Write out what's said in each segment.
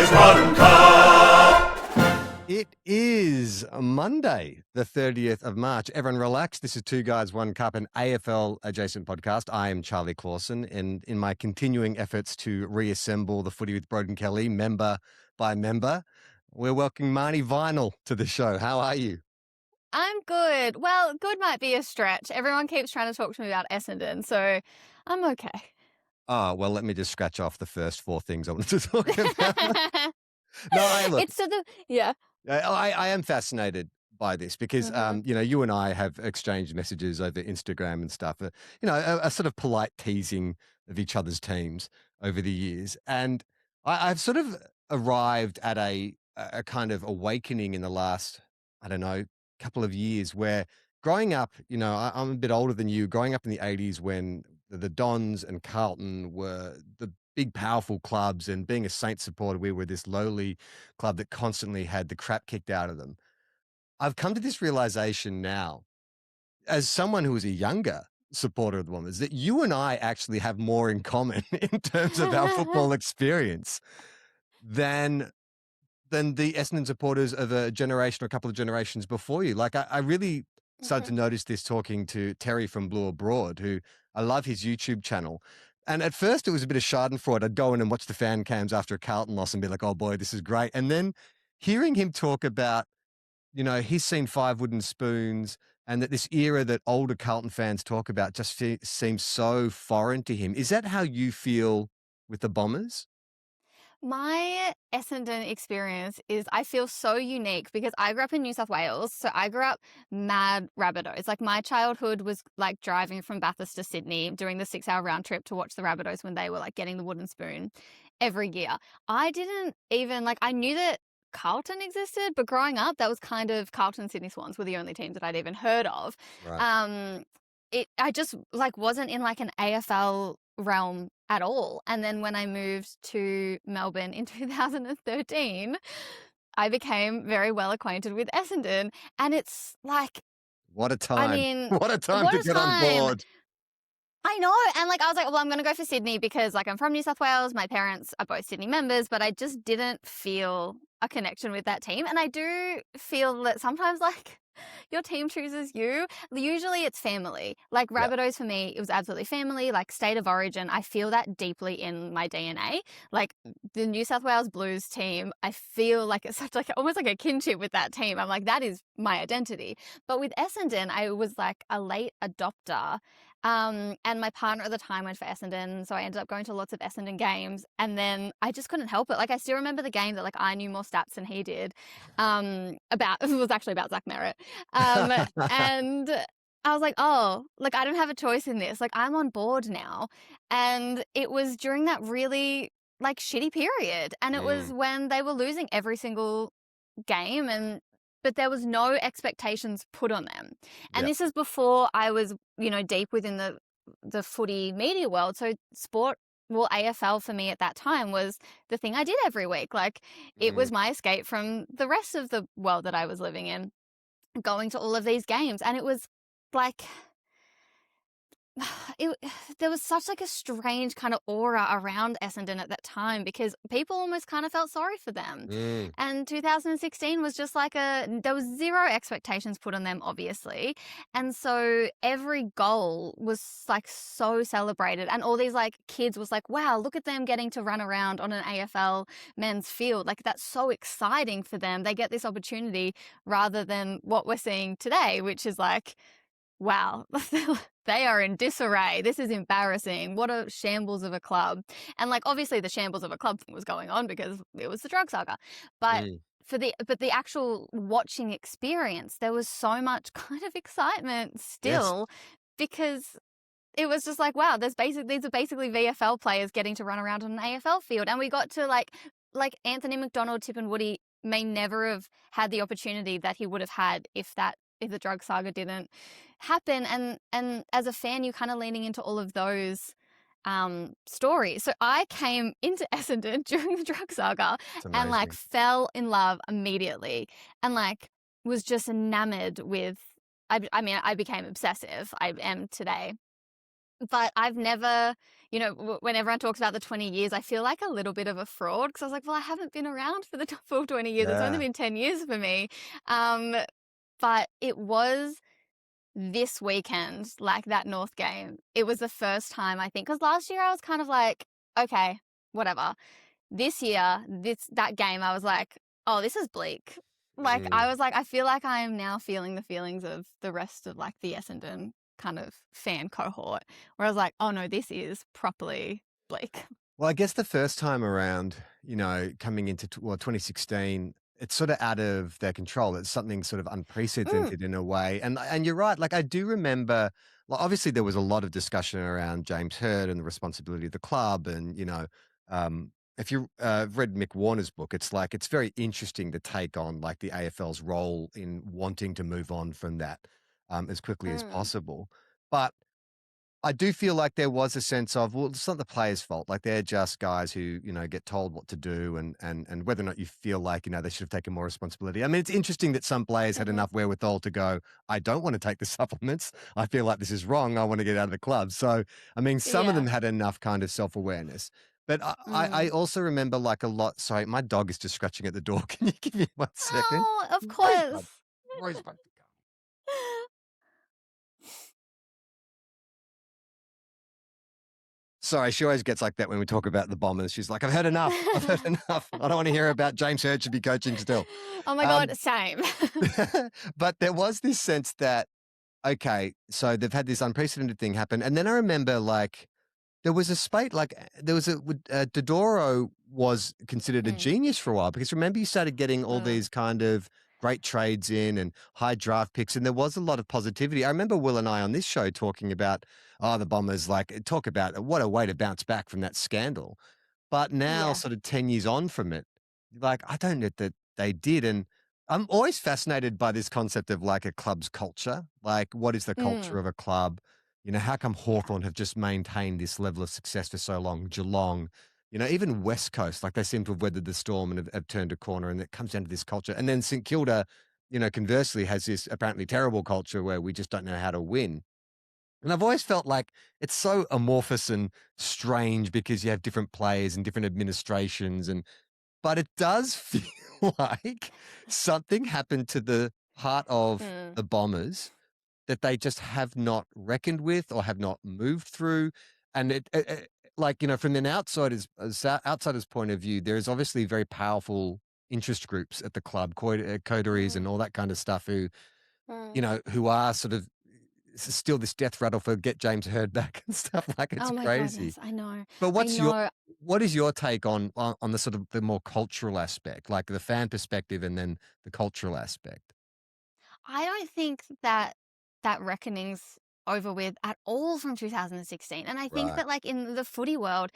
With Broden Kelly. It is Monday, the 30th of March. Everyone relax. This is Two Guys, One Cup, an AFL adjacent podcast. I am Charlie Clausen, and in my continuing efforts to reassemble the Footy with Broden Kelly, member by member, we're welcoming Marnie Vinall to the show. How are you? I'm good. Well, good might be a stretch. Everyone keeps trying to talk to me about Essendon, so I'm okay. Oh, well, let me just scratch off the first four things I wanted to talk about. Look. It's to the, yeah. I am fascinated by this because, Mhm. you and I have exchanged messages over Instagram and stuff, a sort of polite teasing of each other's teams over the years. And I've sort of arrived at a kind of awakening in the last, I don't know, couple of years where growing up, I'm a bit older than you, growing up in the 80s when the Dons and Carlton were the big, powerful clubs, and being a Saints supporter, we were this lowly club that constantly had the crap kicked out of them. I've come to this realization now, as someone who is a younger supporter of the Bombers, that you and I actually have more in common in terms of our football experience than the Essendon supporters of a generation or a couple of generations before you. Like, I really started to notice this talking to Terry from Blue Abroad, who I love his YouTube channel. And at first it was a bit of schadenfreude. I'd go in and watch the fan cams after a Carlton loss and be like, oh boy, this is great. And then hearing him talk about, he's seen five wooden spoons, and that this era that older Carlton fans talk about just seems so foreign to him. Is that how you feel with the Bombers? My Essendon experience is I feel so unique because I grew up in New South Wales. So I grew up mad Rabbitohs. Like, my childhood was like driving from Bathurst to Sydney, doing the 6-hour round trip to watch the Rabbitohs when they were like getting the wooden spoon every year. I didn't even I knew that Carlton existed, but growing up, that was kind of Carlton and Sydney Swans were the only teams that I'd even heard of. Right. I just wasn't in like an AFL realm at all. And then when I moved to Melbourne in 2013, I became very well acquainted with Essendon, and it's like, What a time. I mean, What a time what to a get on time. board. I know. And I was like, well, I'm going to go for Sydney because I'm from New South Wales. My parents are both Sydney members, but I just didn't feel a connection with that team. And I do feel that sometimes your team chooses you. Usually it's family. Like Yeah. Rabbitohs for me, it was absolutely family. Like state of origin, I feel that deeply in my DNA. Like the New South Wales Blues team, I feel like it's such almost like a kinship with that team. I'm like, that is my identity. But with Essendon, I was like a late adopter. And my partner at the time went for Essendon, so I ended up going to lots of Essendon games, and then I just couldn't help it. Like, I still remember the game that I knew more stats than he did. It was actually about Zach Merritt. And I was like, oh, I don't have a choice in this. I'm on board now. And it was during that really shitty period. And it was when they were losing every single game, but there was no expectations put on them. And this is before I was, deep within the footy media world. So AFL for me at that time was the thing I did every week. It was my escape from the rest of the world that I was living in, going to all of these games. And it was there was such a strange kind of aura around Essendon at that time because people almost kind of felt sorry for them. And 2016 was just there was zero expectations put on them, obviously. And so every goal was so celebrated, and all these kids was wow, look at them getting to run around on an AFL men's field. That's so exciting for them. They get this opportunity rather than what we're seeing today, which is wow, they are in disarray. This is embarrassing. What a shambles of a club. And obviously the shambles of a club thing was going on because it was the drug saga. But the actual watching experience, there was so much kind of excitement still because it was just wow, these are basically VFL players getting to run around on an AFL field. And we got to Anthony McDonald, Tip and Woody may never have had the opportunity that he would have had if the drug saga didn't happen. And as a fan, you're kind of leaning into all of those stories. So I came into Essendon during the drug saga and fell in love immediately and was just enamored with, I became obsessive. I am today. But I've never, when everyone talks about the 20 years, I feel like a little bit of a fraud because I was like, well, I haven't been around for the full 20 years. It's only Yeah. been 10 years for me. But it was this weekend, like that North game. It was the first time, I think, because last year I was kind of like, okay, whatever. This year, that game, I was like, oh, this is bleak. Like, I Mm. was like, I feel like I am now feeling the feelings of the rest of like the Essendon kind of fan cohort, where I was like, oh no, this is properly bleak. Well, I guess the first time around, coming into 2016, it's sort of out of their control. It's something sort of Mm, unprecedented in a way. And you're right. Like I do remember, like, obviously there was a lot of discussion around James Hird and the responsibility of the club. And um, if you read Mick Warner's book, it's like it's very interesting to take on like the AFL's role in wanting to move on from that as quickly as mm, possible. But I do feel like there was a sense of, well, it's not the players' fault. Like they're just guys who, get told what to do and whether or not you feel like, they should have taken more responsibility. I mean, it's interesting that some players had mhm, enough wherewithal to go, I don't want to take the supplements. I feel like this is wrong. I want to get out of the club. So, I mean, some of them yeah. had enough kind of self-awareness. But I Mm. also remember like a lot. Sorry, my dog is just scratching at the door. Can you give me 1 second? Oh, of Rosebud. course. Rosebud. Sorry, she always gets like that when we talk about the Bombers. She's like, I've heard enough. I've heard enough. I don't want to hear about James Hird should be coaching still. Oh my God, Um, same. but there was this sense that, okay, so they've had this unprecedented thing happen. And then I remember like there was a spate, like there was Dodoro was considered a Mm, genius for a while because remember you started getting all mm, these kind of great trades in and high draft picks, and there was a lot of positivity. I remember Will and I on this show talking about, the Bombers, like talk about what a way to bounce back from that scandal. But now, yeah. sort of 10 years on from it, like I don't know that they did. And I'm always fascinated by this concept of like a club's culture. Like, what is the culture Mm, of a club? How come yeah. Hawthorn have just maintained this level of success for so long? Geelong, even West Coast, like they seem to have weathered the storm and have turned a corner, and it comes down to this culture. And then St Kilda, conversely, has this apparently terrible culture where we just don't know how to win. And I've always felt like it's so amorphous and strange because you have different players and different administrations, but it does feel like something happened to the heart of Mm, the Bombers that they just have not reckoned with or have not moved through. And like, from an outsider's point of view, there is obviously very powerful interest groups at the club, coteries and mm, all that kind of stuff mm. who are sort of still this death rattle for get James Hird back and stuff. Like it's Oh my crazy. goodness, I know. But I know. what is your take on the sort of the more cultural aspect, like the fan perspective and then the cultural aspect? I don't think that that reckoning's over with at all from 2016. And I think Right. that like in the footy world,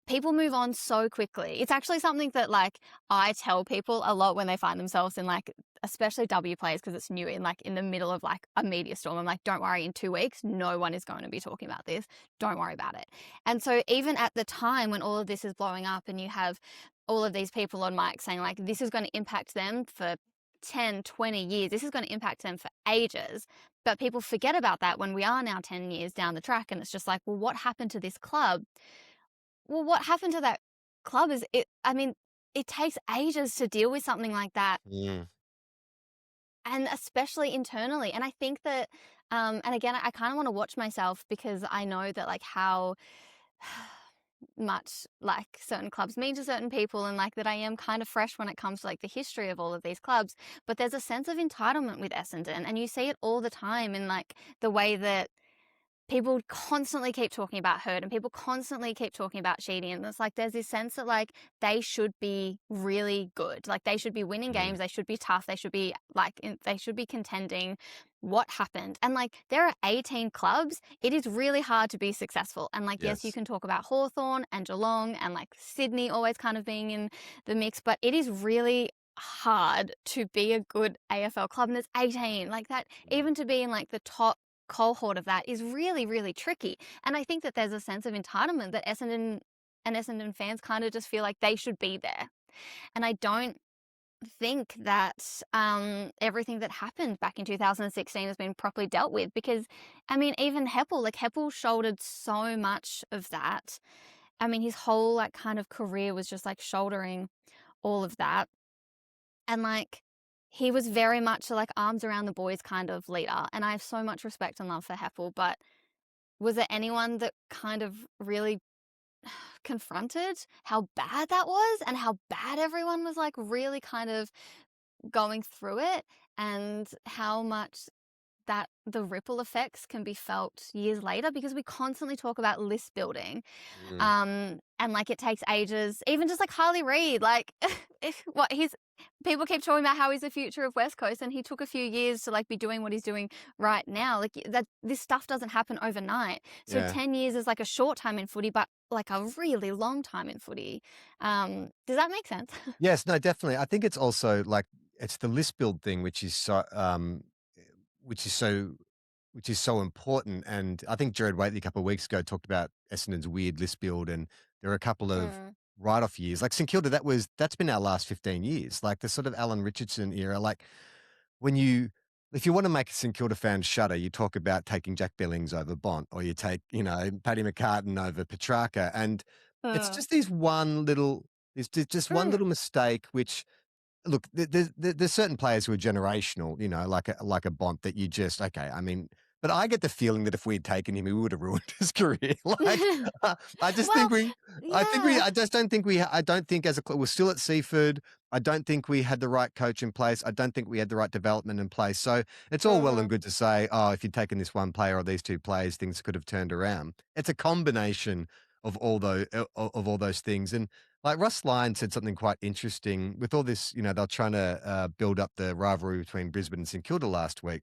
people move on so quickly. It's actually something that like I tell people a lot when they find themselves in like especially W players because it's new in like in the middle of like a media storm. I'm like, don't worry, in 2 weeks, no one is going to be talking about this. Don't worry about it. And so even at the time when all of this is blowing up and you have all of these people on mic saying like this is going to impact them for 10, 20 years, this is going to impact them for ages. But people forget about that when we are now 10 years down the track and it's just like, well, what happened to this club? Well, what happened to that club is it takes ages to deal with something like that, Mm. and especially internally. And I think that, and again, I kind of want to watch myself because I know that like how much like certain clubs mean to certain people and like that I am kind of fresh when it comes to like the history of all of these clubs. But there's a sense of entitlement with Essendon and you see it all the time in like the way that people constantly keep talking about Hurd and people constantly keep talking about Sheedy. And it's like there's this sense that like they should be really good. Like they should be winning Mm. games. They should be tough. They should be they should be contending. What happened? And like there are 18 clubs. It is really hard to be successful. And like, yes, you Yes. can talk about Hawthorn and Geelong and like Sydney always kind of being in the mix, but it is really hard to be a good AFL club. And there's 18 like that, Mm. even to be in like the top cohort of that is really, really tricky. And I think that there's a sense of entitlement that Essendon and Essendon fans kind of just feel like they should be there. And I don't think that everything that happened back in 2016 has been properly dealt with, because I mean, even Heppel shouldered so much of that. I mean, his whole like kind of career was just like shouldering all of that. And like he was very much a, like, arms around the boys kind of leader, and I have so much respect and love for Heppel. But was there anyone that kind of really confronted how bad that was, and how bad everyone was like really kind of going through it, and how much that the ripple effects can be felt years later? Because we constantly talk about list building, and like it takes ages. Even just like Harley Reid, like people keep talking about how he's the future of West Coast, and he took a few years to like be doing what he's doing right now. Like that, this stuff doesn't happen overnight. So Yeah. 10 years is like a short time in footy, but like a really long time in footy. Does that make sense? Yes, no, definitely. I think it's also like it's the list build thing, which is so which is so important. And I think Jared Waitley a couple of weeks ago talked about Essendon's weird list build, and there are a couple of Mm. write-off years. Like St Kilda, that's been our last 15 years. Like the sort of Alan Richardson era. Like when you if you want to make a St Kilda fan shudder, you talk about taking Jack Billings over Bont, or you take, Paddy McCartan over Petrarca. And it's Uh, just these one little it's just one mm. little mistake which look, there's certain players who are generational, like a Bont that you just okay. I mean, but I get the feeling that if we'd taken him, we would have ruined his career. Like, I just Well, think yeah. I just don't think I don't think as a club we're still at Seaford. I don't think we had the right coach in place. I don't think we had the right development in place. So it's all well and Mhm. good to say, oh, if you'd taken this one player or these two players, things could have turned around. It's a combination of all those things. And like Russ Lyon said something quite interesting with all this, they're trying to build up the rivalry between Brisbane and St Kilda last week.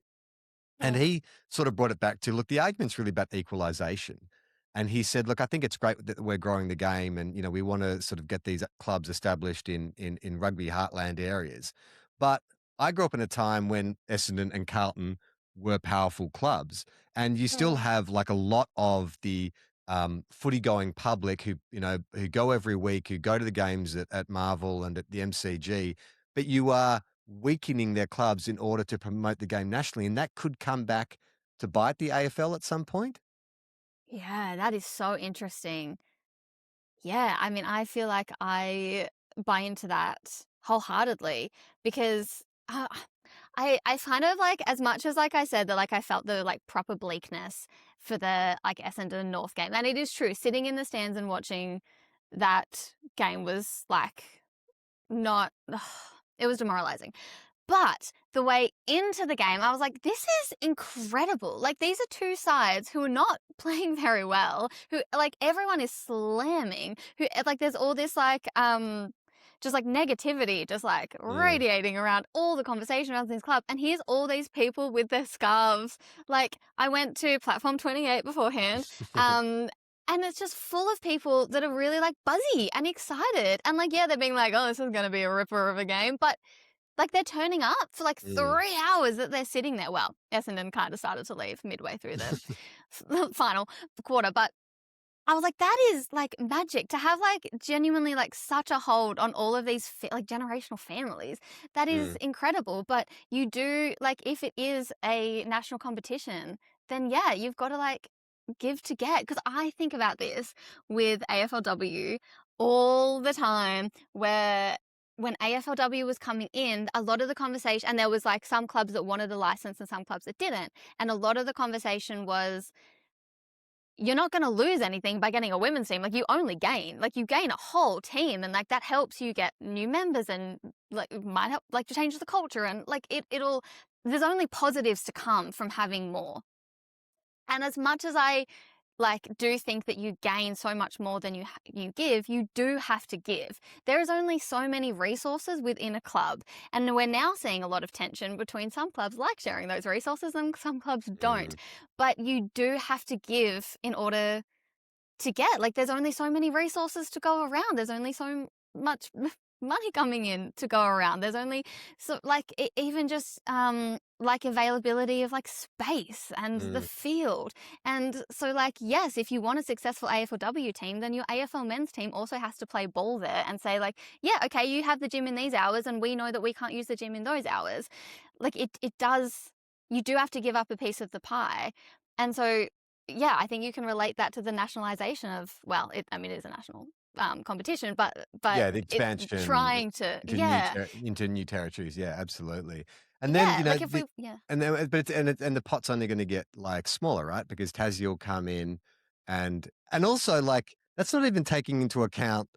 And Mm. he sort of brought it back to, look, the argument's really about equalisation. And he said, look, I think it's great that we're growing the game, and we want to sort of get these clubs established in rugby heartland areas. But I grew up in a time when Essendon and Carlton were powerful clubs, and you still Mm. have like a lot of the footy going public who go every week, who go to the games at Marvel and at the MCG, but you are weakening their clubs in order to promote the game nationally, and that could come back to bite the AFL at some point? Yeah, that is so interesting. Yeah, I mean, I feel like I buy into that wholeheartedly, because I kind of like, as much as like I said that like I felt the like proper bleakness for the like Essendon North game, and it is true, sitting in the stands and watching that game was like not it was demoralizing. But the way into the game, I was like, this is incredible. Like, these are two sides who are not playing very well, who, like, everyone is slamming, who, like, there's all this, like, just like negativity, just like Mm. radiating around all the conversation around this club. And here's all these people with their scarves. Like, I went to platform 28 beforehand. And it's just full of people that are really like buzzy and excited. And like, yeah, they're being like, oh, this is going to be a ripper of a game. But like, they're turning up for like Mm. 3 hours that they're sitting there. Well, Essendon kind of started to leave midway through the final quarter, but I was like, that is like magic to have like genuinely like such a hold on all of these like generational families. That is Mm. incredible. But you do like, if it is a national competition, then yeah, you've got to like give to get. Because I think about this with AFLW all the time, where when AFLW was coming in, a lot of the conversation, and there was like some clubs that wanted a license and some clubs that didn't. And a lot of the conversation was, you're not going to lose anything by getting a women's team. Like, you only gain. Like, you gain a whole team, and like that helps you get new members, and like it might help like to change the culture, and like it'll there's only positives to come from having more. And as much as I like do think that you gain so much more than you give, you do have to give. There is only so many resources within a club, and we're now seeing a lot of tension between some clubs like sharing those resources and some clubs don't. Mm. But you do have to give in order to get. Like, there's only so many resources to go around. There's only so much money coming in to go around. There's only so like even just like availability of like space and the field. And so like yes, if you want a successful AFLW team, then your AFL men's team also has to play ball there and say like, yeah, okay, you have the gym in these hours and we know that we can't use the gym in those hours. Like it does, you do have to give up a piece of the pie. And so yeah, I think you can relate that to the nationalization of, well, it is a national competition, but Yeah, the it's expansion trying to, into yeah, into new territories. Yeah, absolutely. And then, yeah, like if we, yeah, and then, but and the pot's only going to get like smaller, right? Because Tassie will come in, and also like that's not even taking into account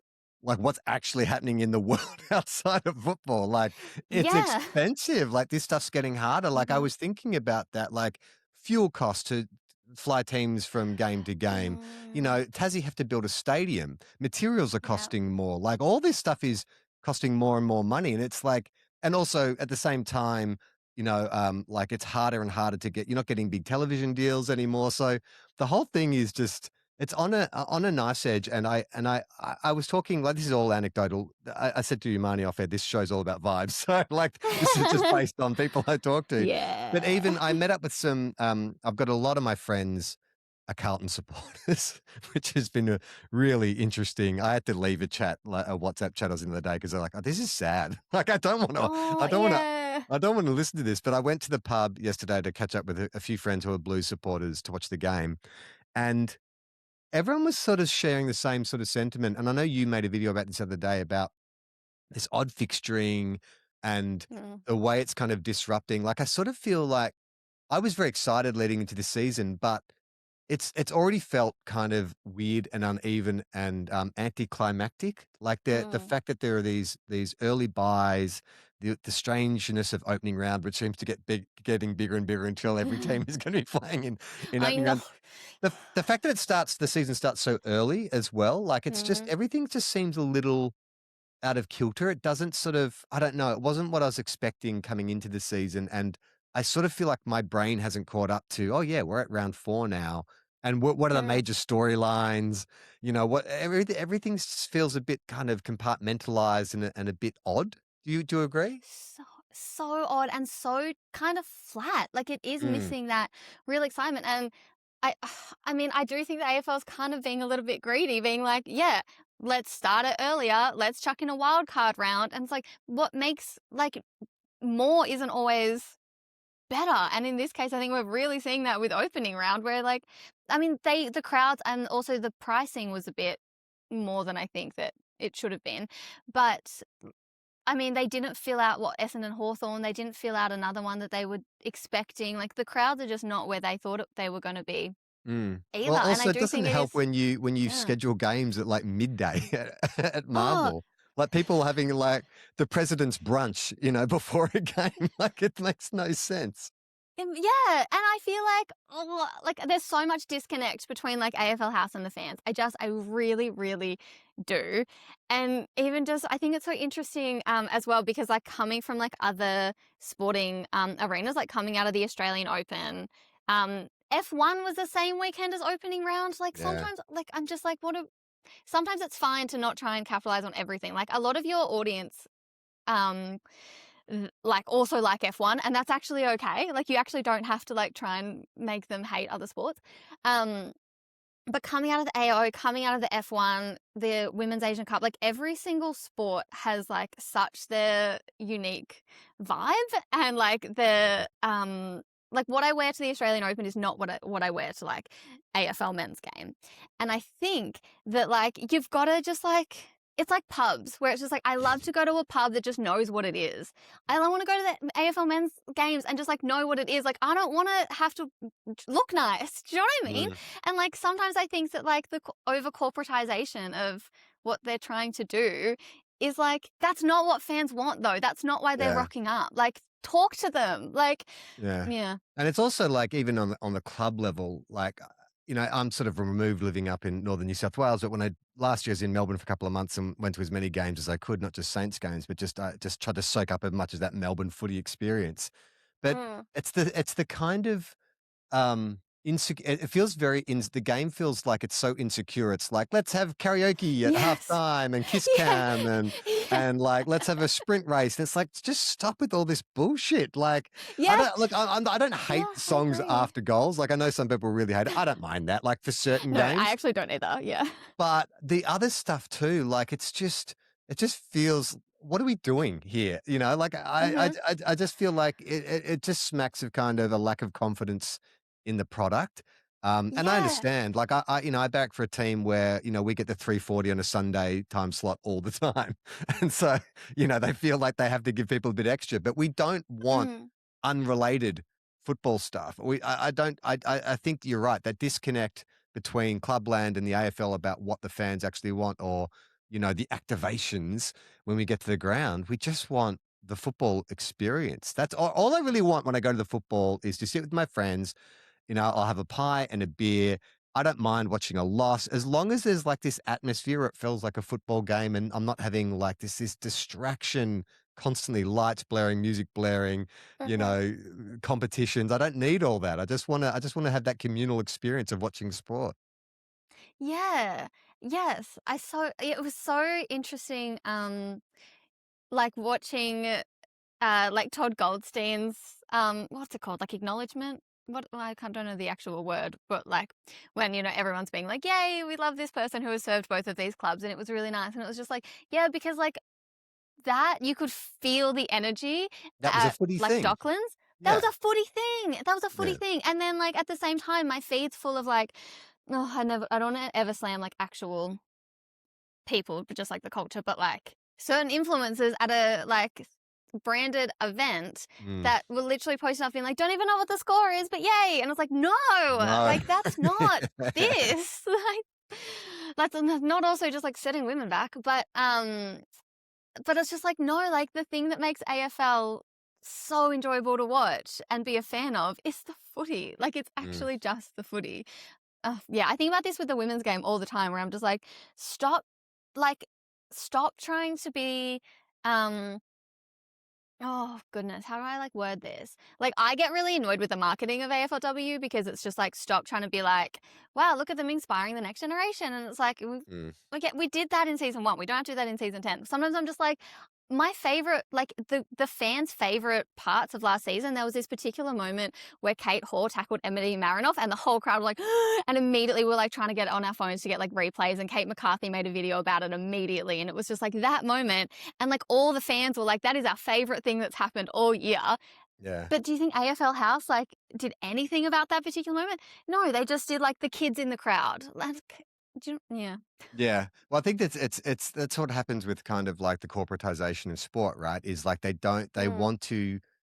like what's actually happening in the world outside of football. Like it's yeah, expensive. Like this stuff's getting harder. Like I hmm was thinking about that, like fuel costs to fly teams from game to game. Tassie have to build a stadium. Materials are yeah, costing more. Like all this stuff is costing more and more money. And it's like, and also at the same time, like it's harder and harder to get, you're not getting big television deals anymore. So the whole thing is just, it's on a knife's edge. And I was talking, like, this is all anecdotal. I said to you, Marnie, off air, this show's all about vibes. So like, this is just based on people I talk to. But yeah. even I met up with some, I've got a lot of my friends are Carlton supporters, which has been a really interesting. I had to leave a chat, like a WhatsApp chat I was in the other day, because they're like, "Oh, this is sad. Like, Oh yeah. I don't want to listen to this." But I went to the pub yesterday to catch up with a few friends who are Blues supporters to watch the game, and everyone was sort of sharing the same sort of sentiment. And I know you made a video about this other day about this odd fixturing and Mm, the way it's kind of disrupting. Like, I sort of feel like I was very excited leading into this season, but it's already felt kind of weird and uneven and anticlimactic. Like the mm. fact that there are these early buys, the strangeness of opening round, which seems to getting bigger and bigger until every team is going to be playing in I opening know. round. The fact that the season starts so early as well, like it's just Mm, everything just seems a little out of kilter. It doesn't sort of, I don't know, it wasn't what I was expecting coming into the season. And I sort of feel like my brain hasn't caught up to, oh yeah, we're at round 4 now. And what are the mm. major storylines? Everything feels a bit kind of compartmentalized and a bit odd. Do you agree? So odd and so kind of flat. Like it is Mm, missing that real excitement. And I I do think the AFL is kind of being a little bit greedy, being like, yeah, let's start it earlier. Let's chuck in a wild card round. And it's like what makes like more isn't always better. And in this case, I think we're really seeing that with opening round where like the crowds and also the pricing was a bit more than I think that it should have been. But they didn't fill out what Essendon Hawthorn. They didn't fill out another one that they were expecting. Like the crowds are just not where they thought they were going to be mm. either. Well, And I also, it do doesn't think it help is, when you yeah. schedule games at like midday at Oh, Marvel. Like people having like the president's brunch, before a game. Like it makes no sense. yeah. And I feel like there's so much disconnect between like AFL House and the fans. I really, really do. And even just, I think it's so interesting as well because like coming from like other sporting arenas, like coming out of the Australian Open, F1 was the same weekend as opening round. Like Yeah. sometimes, like I'm just like, sometimes it's fine to not try and capitalize on everything. Like a lot of your audience, um, like also like F1, and that's actually okay. Like you actually don't have to like try and make them hate other sports. Um, but coming out of the AO, coming out of the F1, the Women's Asian Cup, like every single sport has like such their unique vibe and like what I wear to the Australian Open is not what I wear to like AFL men's game. And I think that like you've got to just like it's like pubs where it's just like I love to go to a pub that just knows what it is. I don't want to go to the AFL men's games and just like know what it is. Like I don't want to have to look nice. Do you know what I mean? Mm, And like sometimes I think that like the over corporatization of what they're trying to do is like that's not what fans want though. That's not why they're yeah. rocking up. Like talk to them. Like Yeah. yeah. And it's also like even on the club level, like, I'm sort of removed living up in northern New South Wales, but when last year I was in Melbourne for a couple of months and went to as many games as I could, not just Saints games, but just tried to soak up as much as that Melbourne footy experience. But Mm, it's the kind of, um insecure. It feels very the game feels like it's so insecure. It's like, let's have karaoke at Yes. halftime and kiss Yeah. cam and Yeah. like let's have a sprint race. And it's like, just stop with all this bullshit. Like, I Yeah. don't look. I don't hate Yeah, I songs agree. after goals. Like, I know some people really hate it. I don't mind that. Like for certain No, I games, actually don't either. Yeah. but the other stuff too. Like, it just feels. What are we doing here? You know, like Mhm. I just feel like it just smacks of kind of a lack of confidence in the product. And I Yeah. understand, like I back for a team where, we get the 340 on a Sunday time slot all the time. And so, they feel like they have to give people a bit extra, but we don't want Mm. unrelated football stuff. I don't, I think you're right. That disconnect between Clubland and the AFL about what the fans actually want, or, the activations when we get to the ground. We just want the football experience. That's all I really want when I go to the football, is to sit with my friends. I'll have a pie and a beer. I don't mind watching a loss as long as there's like this atmosphere where it feels like a football game, and I'm not having like this distraction constantly, lights blaring, music blaring, Mhm. competitions. I don't need all that. I just want to have that communal experience of watching sport. Yeah. Yes. It was so interesting, like watching like Todd Goldstein's what's it called? Like acknowledgement? Don't know the actual word, but like when, everyone's being like, yay, we love this person who has served both of these clubs, and it was really nice. And it was just like, yeah, because like that you could feel the energy That was a at footy like thing. Docklands. That was Yeah. a footy thing. That was a footy Yeah. thing. And then like at the same time, my feed's full of like, oh, I don't wanna ever slam like actual people, but just like the culture, but like certain influencers at a like branded event Mm. that were literally posting up being like, don't even know what the score is, but yay. And I was like, no, No. like that's not this. Like that's not also just like setting women back, but it's just like, no, like the thing that makes AFL so enjoyable to watch and be a fan of is the footy. Like it's Mm. actually just the footy. Yeah, I think about this with the women's game all the time, where I'm just like, stop, like, stop trying to be, um, oh goodness, how do I like word this? Like, I get really annoyed with the marketing of AFLW because it's just like, stop trying to be like, wow, look at them inspiring the next generation. And it's like, Mm. we did that in season 1. We don't have to do that in season 10. Sometimes I'm just like, my favorite, like the fans' favorite parts of last season, there was this particular moment where Kate Hoare tackled Emily Marinoff, and the whole crowd were like, and immediately we're like trying to get it on our phones to get like replays. And Kate McCarthy made a video about it immediately, and it was just like that moment. And like all the fans were like, that is our favorite thing that's happened all year. Yeah. But do you think AFL House like did anything about that particular moment? No, they just did like the kids in the crowd. Like, yeah. Yeah. Well, I think that's what happens with kind of like the corporatization of sport, right? Is like they Mm, want to,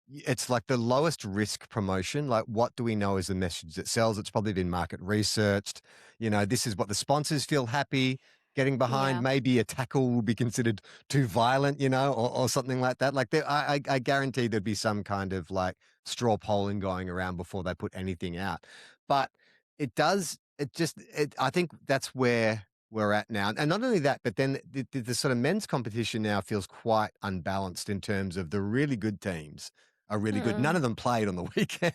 it's like the lowest risk promotion. Like, what do we know is the message that sells? It's probably been market researched. This is what the sponsors feel happy getting behind. yeah. Maybe a tackle will be considered too violent, or something like that. Like, I guarantee there'd be some kind of like straw polling going around before they put anything out. But I think that's where we're at now. And not only that, but then the sort of men's competition now feels quite unbalanced in terms of the really good teams are really good. None Mm. of them played on the weekend,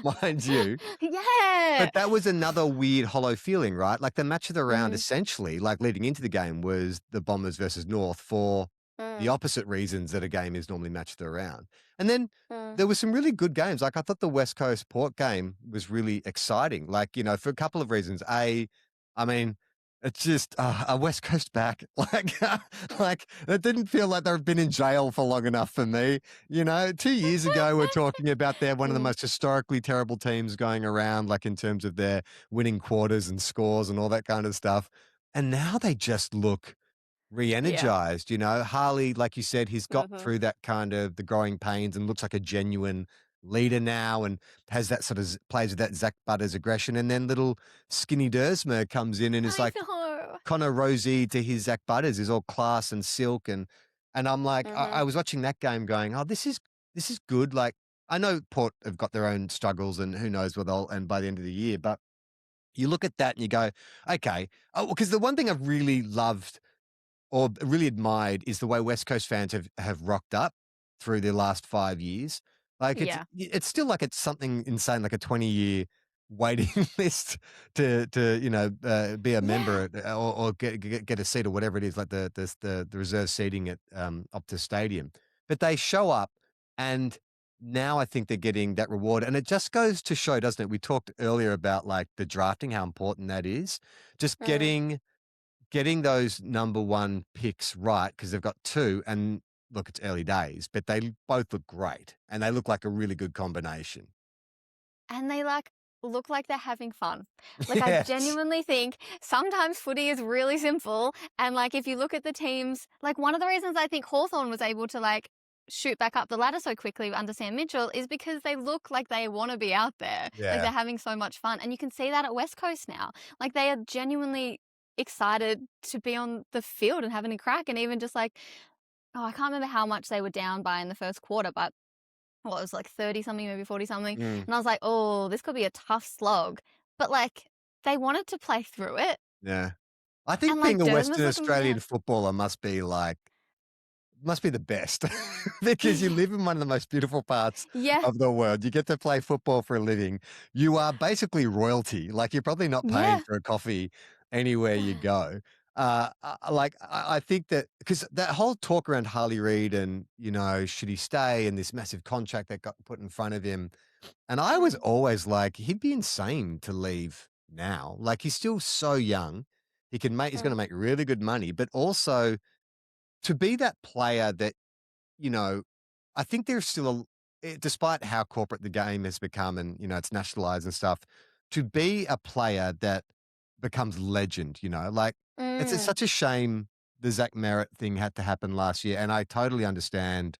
mind you. Yeah. But that was another weird hollow feeling, right? Like the match of the round, Mm, essentially, like leading into the game, was the Bombers versus North for the mm, opposite reasons that a game is normally match of the round. And then mm. there were some really good games. Like I thought the West Coast Port game was really exciting. Like, for a couple of reasons. I mean, it's just a West Coast back. Like it didn't feel like they've been in jail for long enough for me. 2 years ago, we're talking about they're one of the Mm, most historically terrible teams going around, like in terms of their winning quarters and scores and all that kind of stuff. And now they just look yeah. re-energized. Harley, like you said, he's got Mhm. through that kind of the growing pains and looks like a genuine leader now, and has that sort of plays with that Zach Butters aggression. And then little skinny Dersmer comes in and is I like know. Connor Rosie to his Zach Butters, is all class and silk. And I'm like, I Mhm. was watching that game going, oh, this is good. Like, I know Port have got their own struggles, and who knows what they'll end by the end of the year, but you look at that and you go, okay. Oh, because the one thing I've really loved or really admired is the way West Coast fans have rocked up through the last 5 years. Like, it's Yeah. it's still like it's something insane, like a 20-year waiting list to be a Yeah. member or get a seat or whatever it is, like the reserve seating at Optus Stadium. But they show up, and now I think they're getting that reward, and it just goes to show, doesn't it? We talked earlier about like the drafting, how important that is. Just Mm. getting those number one picks right because they've got two, and look, it's early days, but they both look great, and they look like a really good combination. And they like look like they're having fun. Like I Yes. genuinely think sometimes footy is really simple. And like if you look at the teams, like one of the reasons I think Hawthorn was able to like shoot back up the ladder so quickly under Sam Mitchell is because they look like they want to be out there. Like Yeah. they're having so much fun. And you can see that at West Coast now. Like they are genuinely excited to be on the field and having a crack. And even just like, oh, I can't remember how much they were down by in the first quarter, but well, it was like 30 something, maybe 40 something. Mm, And I was like, oh, this could be a tough slog. But like, they wanted to play through it. yeah. I And think like, being a Durden was Western looking, yeah. Australian footballer must be the best because you live in one of the most beautiful parts Yeah. of the world. You get to play football for a living. You are basically royalty. Like you're probably not paying Yeah. for a coffee anywhere you go. I think that because that whole talk around Harley Reid and should he stay and this massive contract that got put in front of him, and I was Mm, always like he'd be insane to leave now. Like he's still so young. He's going to mm, make really good money, but also to be that player that, you know, I think there's still despite how corporate the game has become and, it's nationalized and stuff, to be a player that becomes legend, like it's mm, such a shame the Zach Merritt thing had to happen last year. And I totally understand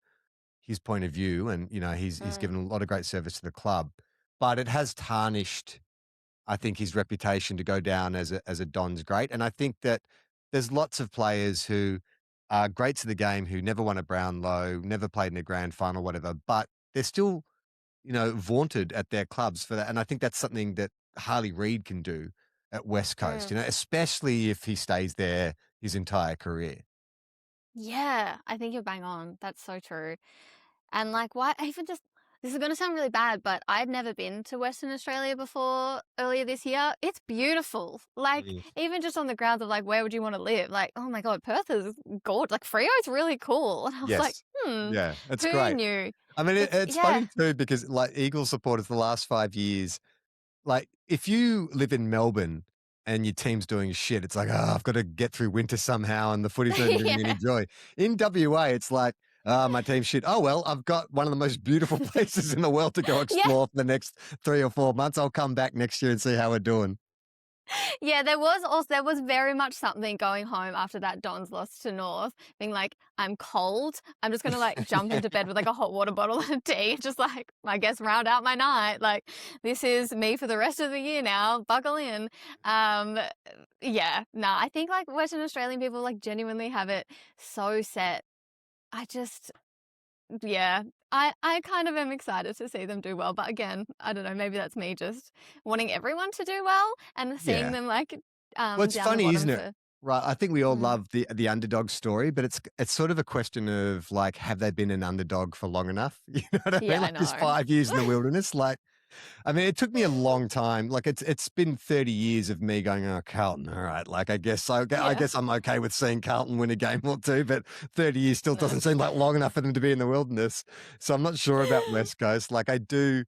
his point of view and, he's mm, given a lot of great service to the club, but it has tarnished I think his reputation to go down as a Don's great. And I think that there's lots of players who are greats of the game who never won a Brownlow, never played in a grand final, whatever, but they're still, vaunted at their clubs for that. And I think that's something that Harley Reid can do at West Coast, mm. especially if he stays there his entire career. Yeah. I think you're bang on. That's so true. And like, why even just this is going to sound really bad, but I'd never been to Western Australia before earlier this year. It's beautiful. Like, Mm. even just on the grounds of like, where would you want to live? Like, oh my God, Perth is gorgeous. Like, Freo's really cool. And I was like, Yes. Yeah, it's who great. knew? I mean, It's, it's yeah, funny too because like Eagles supporters the last 5 years. Like, if you live in Melbourne and your team's doing shit, it's like, "Oh, I've gotta get through winter somehow, and the footy's not bringing me any yeah, joy." In WA, it's like, "Oh, my team's shit. Oh, well, I've got one of the most beautiful places in the world to go yeah. explore for the next 3 or 4 months. I'll come back next year and see how we're doing." Yeah, there was very much something going home after that Don's loss to North, being like, I'm cold. I'm just gonna like jump Yeah. into bed with like a hot water bottle and a tea, just like I guess round out my night. Like this is me for the rest of the year now. Buckle in. Um, yeah, nah. I think like Western Australian people like genuinely have it so set. I just yeah. I kind of am excited to see them do well, but again, I don't know, maybe that's me just wanting everyone to do well and seeing Yeah. them like Well, it's down the funny, bottom isn't it? for Right, I think we all mm, love the underdog story, but it's sort of a question of, like, have they been an underdog for long enough? You know what I mean? yeah, I Like, it's know. 5 years in the wilderness, like, I mean, it took me a long time. Like it's been 30 years of me going, "Oh, Carlton, all right." Like I Yeah. guess I'm okay with seeing Carlton win a game or two, but 30 years still No. doesn't seem like long enough for them to be in the wilderness. So I'm not sure about West Coast. Like I do,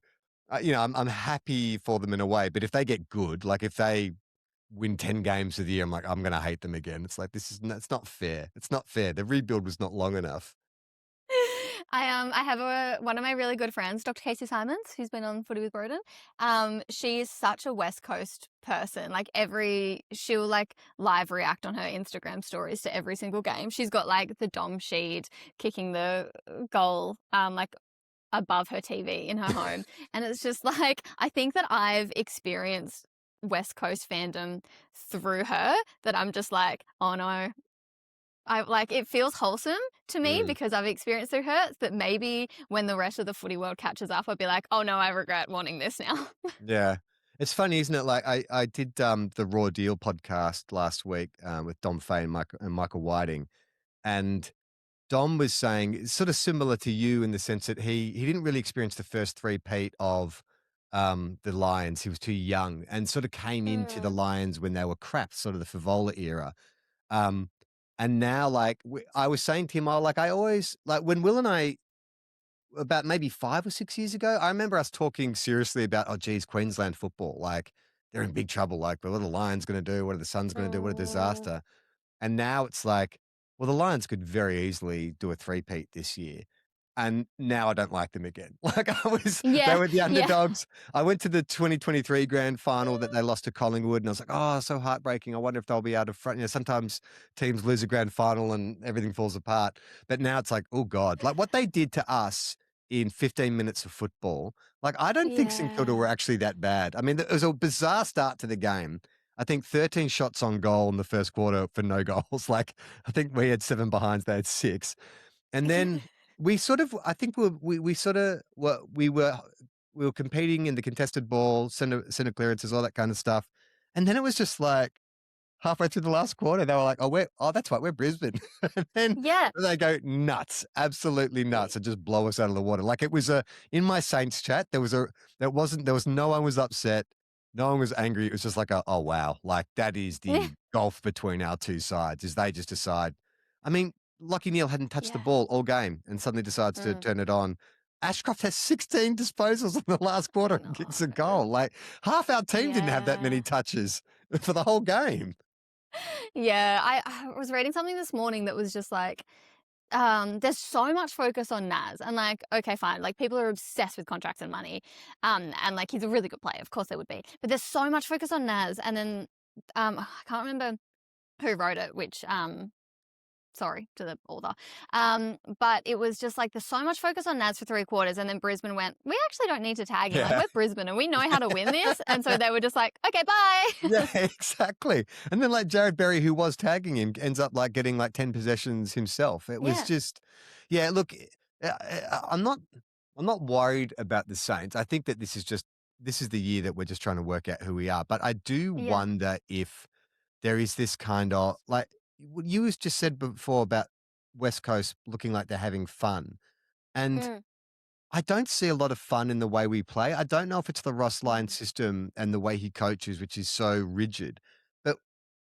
I'm happy for them in a way, but if they get good, like if they win 10 games of the year, I'm like, I'm gonna hate them again. It's like it's not fair. It's not fair. The rebuild was not long enough. I have one of my really good friends, Dr. Casey Simons, who's been on Footy with Broden. She's such a West Coast person. Like she'll like live react on her Instagram stories to every single game. She's got like the Dom sheet kicking the goal, like above her TV in her home. And it's just like, I think that I've experienced West Coast fandom through her that I'm just like, oh no, I like it feels wholesome to me Mm. because I've experienced through her, but maybe when the rest of the footy world catches up, I'll be like, oh no, I regret wanting this now. Yeah. It's funny, isn't it? Like I did the Raw Deal podcast last week with Dom Fay and Michael Whiting, and Dom was saying it's sort of similar to you in the sense that he didn't really experience the first three-peat of the Lions. He was too young and sort of came into the Mm. Lions when they were crap, sort of the Favola era. Um, and now, like, I was saying to him, oh, like, I always, like, when Will and I, about maybe 5 or 6 years ago, I remember us talking seriously about, oh, geez, Queensland football, like, they're in big trouble. Like, what are the Lions going to do? What are the Suns going to do? What a Mm. disaster. And now it's like, well, the Lions could very easily do a three-peat this year. And now I don't like them again. Like they Yeah, were the yeah. underdogs. I went to the 2023 grand final that they lost to Collingwood, and I was like, oh, so heartbreaking. I wonder if they'll be able to front. You know, sometimes teams lose a grand final and everything falls apart. But now it's like, oh God, like what they did to us in 15 minutes of football. Like, I don't think St Kilda were Yeah. actually that bad. I mean, it was a bizarre start to the game. I think 13 shots on goal in the first quarter for no goals. Like, I think we had 7 behinds, they had 6. And then we sort of, I think we sort of we were competing in the contested ball, center clearances, all that kind of stuff. And then it was just like halfway through the last quarter, they were like, oh, that's right, we're Brisbane. And then Yeah. they go nuts, absolutely nuts, and just blow us out of the water. Like, it was in my Saints chat, there was no one was upset. No one was angry. It was just like, oh, wow. Like, that is Yeah. the gulf between our two sides, is they just decide. I mean, Lockie Neal hadn't touched the Yeah. ball all game and suddenly decides to Mm. turn it on. Ashcroft has 16 disposals in the last I quarter and kicks a know. goal. Like, half our team didn't have that Yeah. many touches for the whole game. Yeah, I was reading something this morning that was just like, there's so much focus on Naz, and like, okay, fine, like people are obsessed with contracts and money, and like he's a really good player, of course they would be, but there's so much focus on Naz, and then, I can't remember who wrote it, which, sorry to the author. But it was just like there's so much focus on Naz for 3 quarters, and then Brisbane went, we actually don't need to tag him. Like, Yeah. we're Brisbane and we know how to win this. And so they were just like, okay, bye. Yeah, exactly. And then, like, Jared Berry, who was tagging him, ends up like getting like 10 possessions himself. It was Yeah. just, yeah. Look, I'm not worried about the Saints. I think that this is the year that we're just trying to work out who we are. But I do Yeah. wonder if there is this kind of like what you just said before about West Coast looking like they're having fun, and Mm. I don't see a lot of fun in the way we play. I don't know if it's the Ross Lyon Mm. system and the way he coaches, which is so rigid. But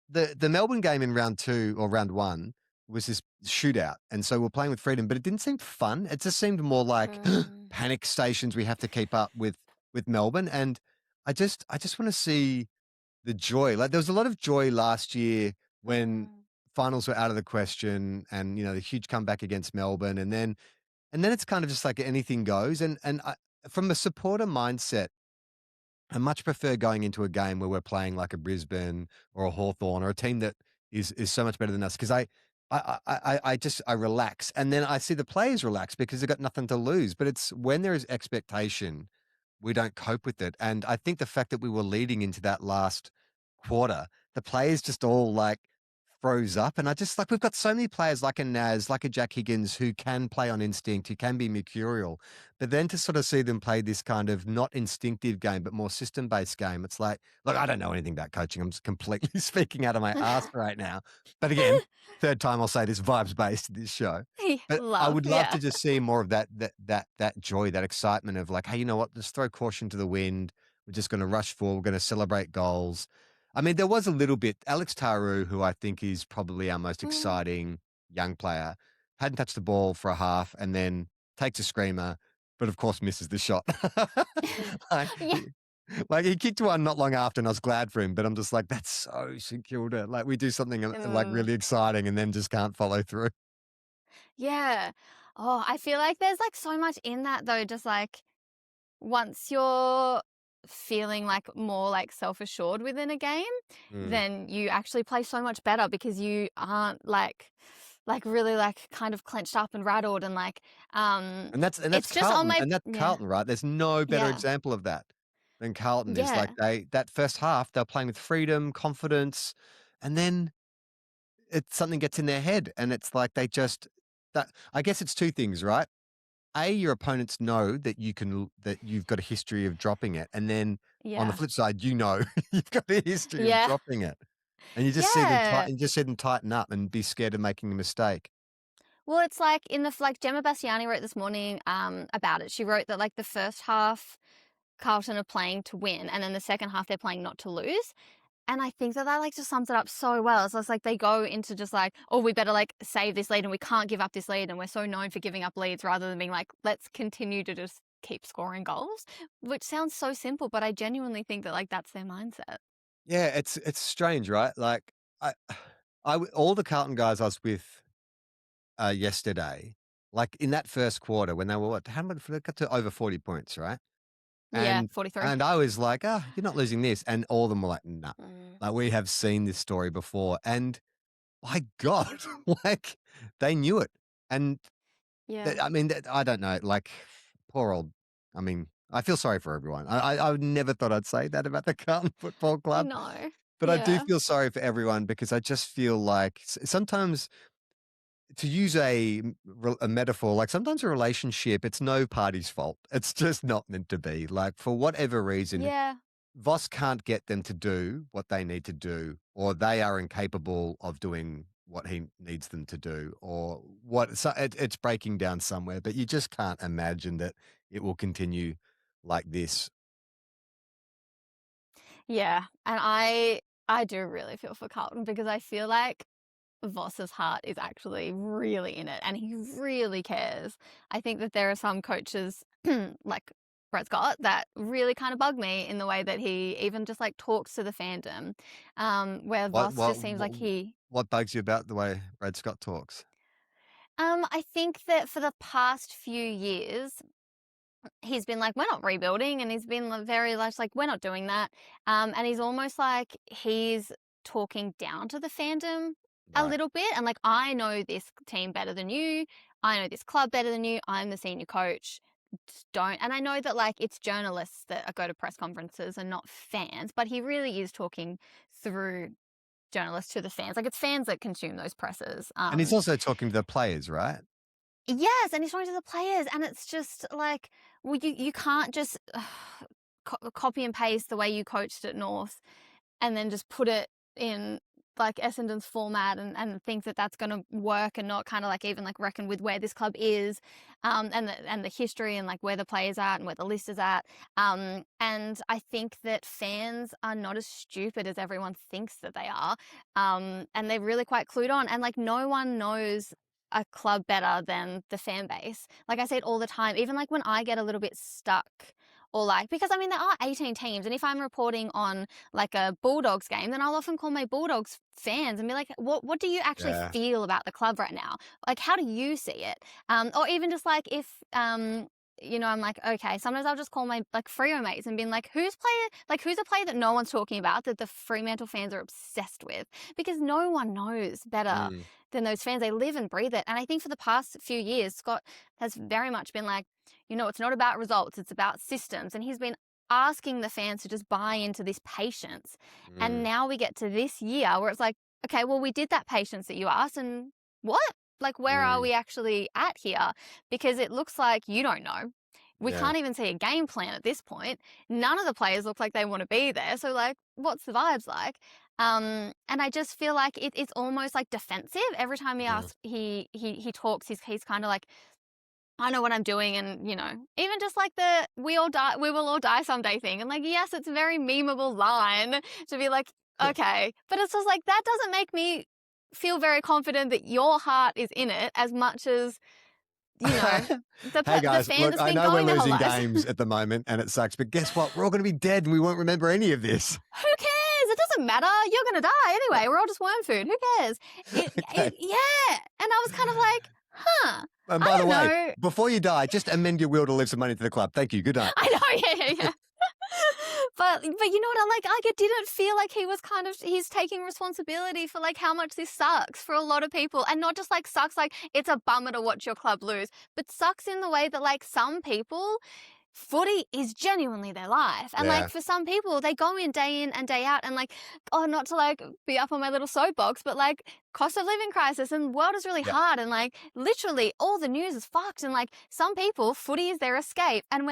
the Melbourne game in round 2 or round 1 was this shootout, and so we're playing with freedom, but it didn't seem fun. It just seemed more like Mm. panic stations we have to keep up with Melbourne, and I just wanna see the joy. Like, there was a lot of joy last year when Mm. finals were out of the question and, the huge comeback against Melbourne, and then it's kind of just like anything goes. And from a supporter mindset, I much prefer going into a game where we're playing like a Brisbane or a Hawthorn or a team that is so much better than us because I relax and then I see the players relax because they've got nothing to lose. But it's when there is expectation, we don't cope with it. And I think the fact that we were leading into that last quarter, the players just all like froze up. And I just like, we've got so many players like a Naz, like a Jack Higgins, who can play on instinct, who can be mercurial. But then to sort of see them play this kind of not instinctive game, but more system based game, it's like, look, I don't know anything about coaching. I'm just completely speaking out of my ass right now. But again, third time I'll say this vibes based this show. But I Love. would love Yeah. to just see more of that joy, that excitement of like, hey, you know what? Just throw caution to the wind. We're just going to rush forward. We're going to celebrate goals. I mean, there was a little bit. Alex Taru, who I think is probably our most Mm. exciting young player, hadn't touched the ball for a half and then takes a screamer, but of course misses the shot. like, Yeah. he, like, he kicked one not long after, and I was glad for him. But I'm just like, that's so St Kilda. Like, we do something like Mm. really exciting and then just can't follow through. Yeah. Oh, I feel like there's like so much in that though, just like once you're feeling like more like self-assured within a game, Mm. then you actually play so much better because you aren't like really like kind of clenched up and rattled and like And that's it's just on Carlton, my and that's yeah. Carlton, right? There's no better Yeah. example of that than Carlton. Is like Yeah. that first half, they're playing with freedom, confidence, and then something gets in their head, and it's like they just that. I guess it's two things, right? A, your opponents know that you've got a history of dropping it, and then on the Yeah. flip side, you've got a history of Yeah. dropping it, and Yeah. you just see them tighten up and be scared of making a mistake. Well, it's like in the like Gemma Bastiani wrote this morning about it. She wrote that like the first half Carlton are playing to win, and then the second half they're playing not to lose. And I think that like just sums it up so well. So it's like they go into just like, oh, we better like save this lead and we can't give up this lead. And we're so known for giving up leads rather than being like, let's continue to just keep scoring goals, which sounds so simple, but I genuinely think that like that's their mindset. Yeah, it's strange, right? Like all the Carlton guys I was with yesterday, like in that first quarter when they were how much they got to over 40 points, right? Yeah, And 43. and I was like, "Oh, you're not losing this." And all of them were like, "Nah." Like, we have seen this story before. And my God, like they knew it. And Yeah. I mean, I don't know, like poor old, I mean, I feel sorry for everyone. I never thought I'd say that about the Carlton Football I Club, know. but I do Yeah. feel sorry for everyone because I just feel like sometimes, to use a metaphor, like sometimes a relationship, it's no party's fault. It's just not meant to be. Like, for whatever reason, Yeah. Voss can't get them to do what they need to do, or they are incapable of doing what he needs them to do, or what. So it's breaking down somewhere, but you just can't imagine that it will continue like this. Yeah. And I do really feel for Carlton because I feel like Voss's heart is actually really in it and he really cares. I think that there are some coaches like Brett Scott that really kind of bug me in the way that he even just like talks to the fandom, where What Voss what just seems like what bugs you about the way Brad Scott talks? I think that for the past few years, he's been like, we're not rebuilding, and he's been very much like, we're not doing that. And he's almost like he's talking down to the fandom a Right. little bit. And like, I know this team better than you. I know this club better than you. I'm the senior coach. Don't. And I know that like it's journalists that go to press conferences and not fans, but he really is talking through journalists to the fans. Like it's fans that consume those presses. And he's also talking to the players, right? Yes, and he's talking to the players, and it's just like, well, you can't just copy and paste the way you coached at North, and then just put it in like Essendon's format and think that that's going to work and not kind of like even like reckon with where this club is, and the history and like where the players at and where the list is at. And I think that fans are not as stupid as everyone thinks that they are, and they're really quite clued on, and like no one knows a club better than the fan base. Like I say it all the time, even like when I get a little bit stuck or like, because I mean, there are 18 teams. And if I'm reporting on like a Bulldogs game, then I'll often call my Bulldogs fans and be like, what do you actually Yeah. feel about the club right now? Like, how do you see it? Or even just like if, I'm like, okay, sometimes I'll just call my like Freo mates and being like, who's a player that no one's talking about that the Fremantle fans are obsessed with? Because no one knows better Mm. than those fans. They live and breathe it. And I think for the past few years, Scott has very much been like, it's not about results, it's about systems. And he's been asking the fans to just buy into this patience. And Mm. now we get to this year where it's like, okay, well, we did that patience that you asked, and what? Like, where are Mm. we actually at here? Because it looks like you don't know. We Yeah. can't even see a game plan at this point. None of the players look like they want to be there. So, like, what's the vibes like? And I just feel like it's almost like defensive. Every time he Mhm. asks, he talks, he's kind of like, I know what I'm doing, and even just like the we will all die someday thing. And like, yes, it's a very memeable line to be like, okay. But it's just like that doesn't make me feel very confident that your heart is in it as much as, the Hey the guys, fan look, that's I been know we're going their whole losing lives. games at the moment and it sucks, but guess what? We're all going to be dead and we won't remember any of this. Who cares? It doesn't matter. You're going to die anyway. We're all just worm food. Who cares? Okay. Yeah. And I was kind of like, huh. And I by the don't way, know. before you die, just amend your will to leave some money to the club. Thank you. Good night. I know, yeah. But you know what? Like it didn't feel like he was he's taking responsibility for like how much this sucks for a lot of people, and not just like sucks like it's a bummer to watch your club lose, but sucks in the way that like some people, footy is genuinely their life. And Yeah. like for some people, they go in and day out, and like, oh, not to like be up on my little soapbox, but like cost of living crisis and world is really Yep. hard, and like literally all the news is fucked, and like some people, footy is their escape. And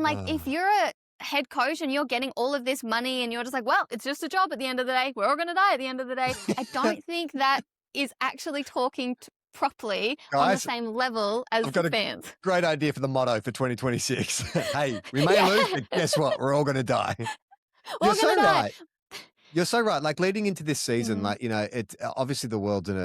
like if you're a head coach and you're getting all of this money and you're just like, well, it's just a job at the end of the day, we're all going to die at the end of the day. I don't think that is actually talking properly on the Guys, same level as I've the got a fans. great idea for the motto for 2026. Hey, we may Yeah. lose, but guess what? We're all going to die. We're You're gonna so die. right. You're so right. Like leading into this season, Mm. like, it's obviously the world's in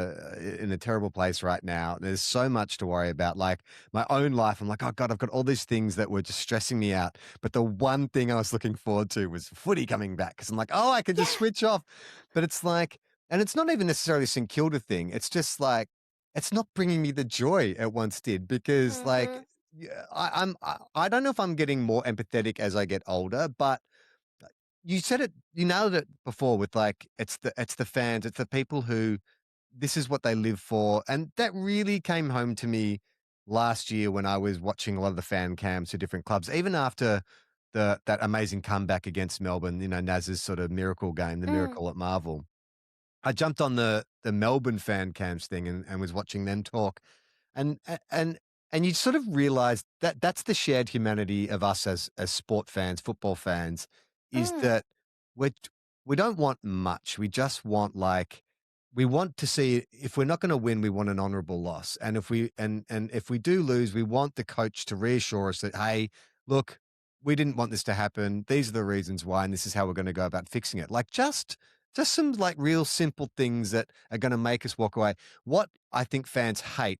a terrible place right now. There's so much to worry about. Like my own life, I'm like, oh God, I've got all these things that were just stressing me out. But the one thing I was looking forward to was footy coming back because I'm like, oh, I can just Yeah. switch off. But it's like, and it's not even necessarily a St Kilda thing. It's just like, it's not bringing me the joy it once did because like, Mhm. yeah, I don't know if I'm getting more empathetic as I get older, but you said it, you nailed it before with like it's the fans, it's the people who this is what they live for. And that really came home to me last year when I was watching a lot of the fan cams for different clubs, even after that amazing comeback against Melbourne, Naz's sort of miracle game, the Mm. miracle at Marvel. I jumped on the Melbourne fan cams thing and was watching them talk. And and you sort of realize that that's the shared humanity of us as sport fans, football fans, is Mm. that we we don't want much. We just want like we want to see if we're not going to win, we want an honorable loss. And if we and if we do lose, we want the coach to reassure us that, hey, look, we didn't want this to happen. These are the reasons why, and this is how we're going to go about fixing it. Like just some like real simple things that are going to make us walk away. What I think fans hate,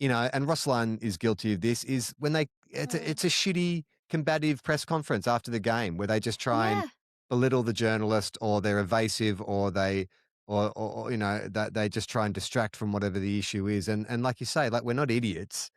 and Ruslan is guilty of this, is when Mm. it's a shitty combative press conference after the game where they just try and Yeah. belittle the journalist or they're evasive or or that they just try and distract from whatever the issue is. And like you say, like we're not idiots.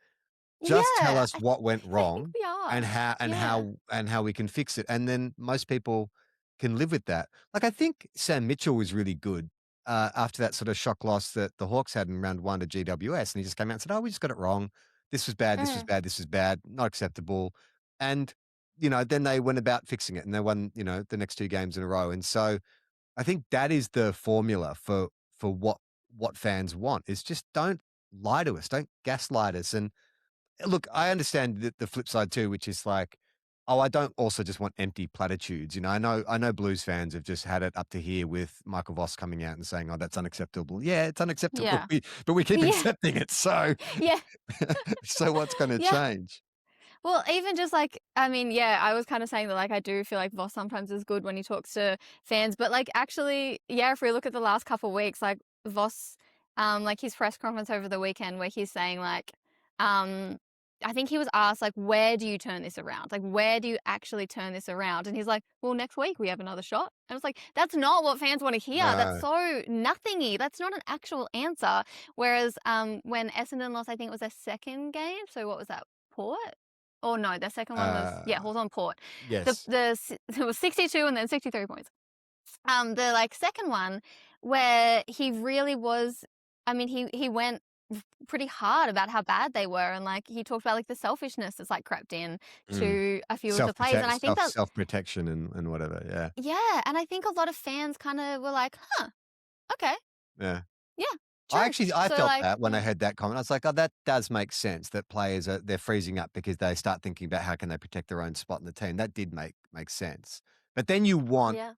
Just tell Yeah. us what went I think wrong we are. and how and Yeah. how and how we can fix it, and then most people can live with that. Like, I think Sam Mitchell was really good, after that sort of shock loss that the Hawks had in round 1 to GWS, and he just came out and said, "Oh, we just got it wrong. This was bad, this was Mm. bad, this was bad, not acceptable." And, then they went about fixing it, and they won, the next 2 games in a row, and so I think that is the formula for what fans want, is just don't lie to us, don't gaslight us, and look, I understand the flip side too, which is like, oh, I don't also just want empty platitudes. I know Blues fans have just had it up to here with Michael Voss coming out and saying, "Oh, that's unacceptable." Yeah, it's unacceptable, Yeah. but we keep Yeah. accepting it. So, Yeah. so what's going to Yeah. change? Well, even just like, I mean, yeah, I was kind of saying that, like, I do feel like Voss sometimes is good when he talks to fans, but like, actually, yeah, if we look at the last couple of weeks, like Voss, like his press conference over the weekend where he's saying like, um, I think he was asked like, where do you turn this around? Like, where do you actually turn this around? And he's like, well, next week we have another shot. And it's like, that's not what fans want to hear. That's No, so nothingy. That's not an actual answer. Whereas, when Essendon lost, I think it was their second game. So what was that? Port? Oh no, the second one was, uh, yeah, Hawthorn Port. yes, It was 62 and then 63 points. The like second one where he really was, I mean, he went pretty hard about how bad they were, and like he talked about like the selfishness that's like crept in mm. to a few of the plays, and I think that, Self protection and whatever. Yeah, yeah, and I think a lot of fans kind of were like, huh, okay, yeah. yeah, I true. actually I So felt like, that when I yeah, heard that comment. I was like, "Oh, that does make sense that players they're freezing up because they start thinking about how can they protect their own spot in the team." That did make sense. But then you want yeah,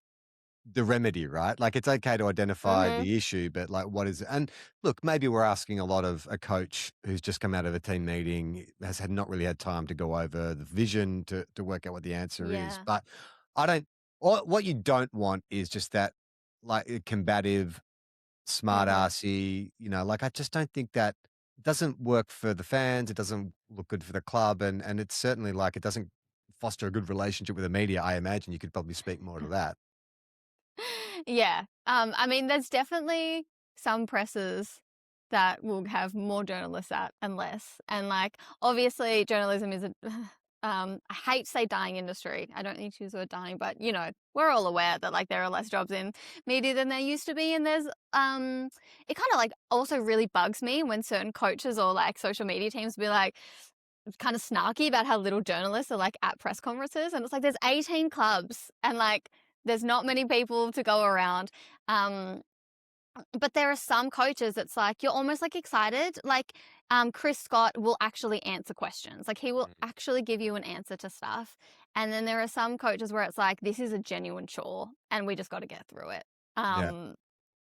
the remedy, right? Like it's okay to identify mm-hmm, the issue, but like what is it? And look, maybe we're asking a lot of a coach who's just come out of a team meeting, has had not really had time to go over the vision to work out what the answer is. yeah, But I don't what you don't want is just that like combative smart mm-hmm. assy, like I just don't think that doesn't work for the fans. It doesn't look good for the club. And it's certainly like it doesn't foster a good relationship with the media. I imagine you could probably speak more to that. Yeah. I mean, there's definitely some presses that will have more journalists at and less. And like, obviously, journalism is a, I hate to say dying industry. I don't need to use the word dying, but we're all aware that like there are less jobs in media than there used to be. And there's, it kind of like also really bugs me when certain coaches or like social media teams be like, kind of snarky about how little journalists are like at press conferences, and it's like there's 18 clubs and like there's not many people to go around. Um, but there are some coaches that's like you're almost like excited. Like Chris Scott will actually answer questions. Like he will Mm. actually give you an answer to stuff. And then there are some coaches where it's like this is a genuine chore and we just got to get through it. Yeah. Um,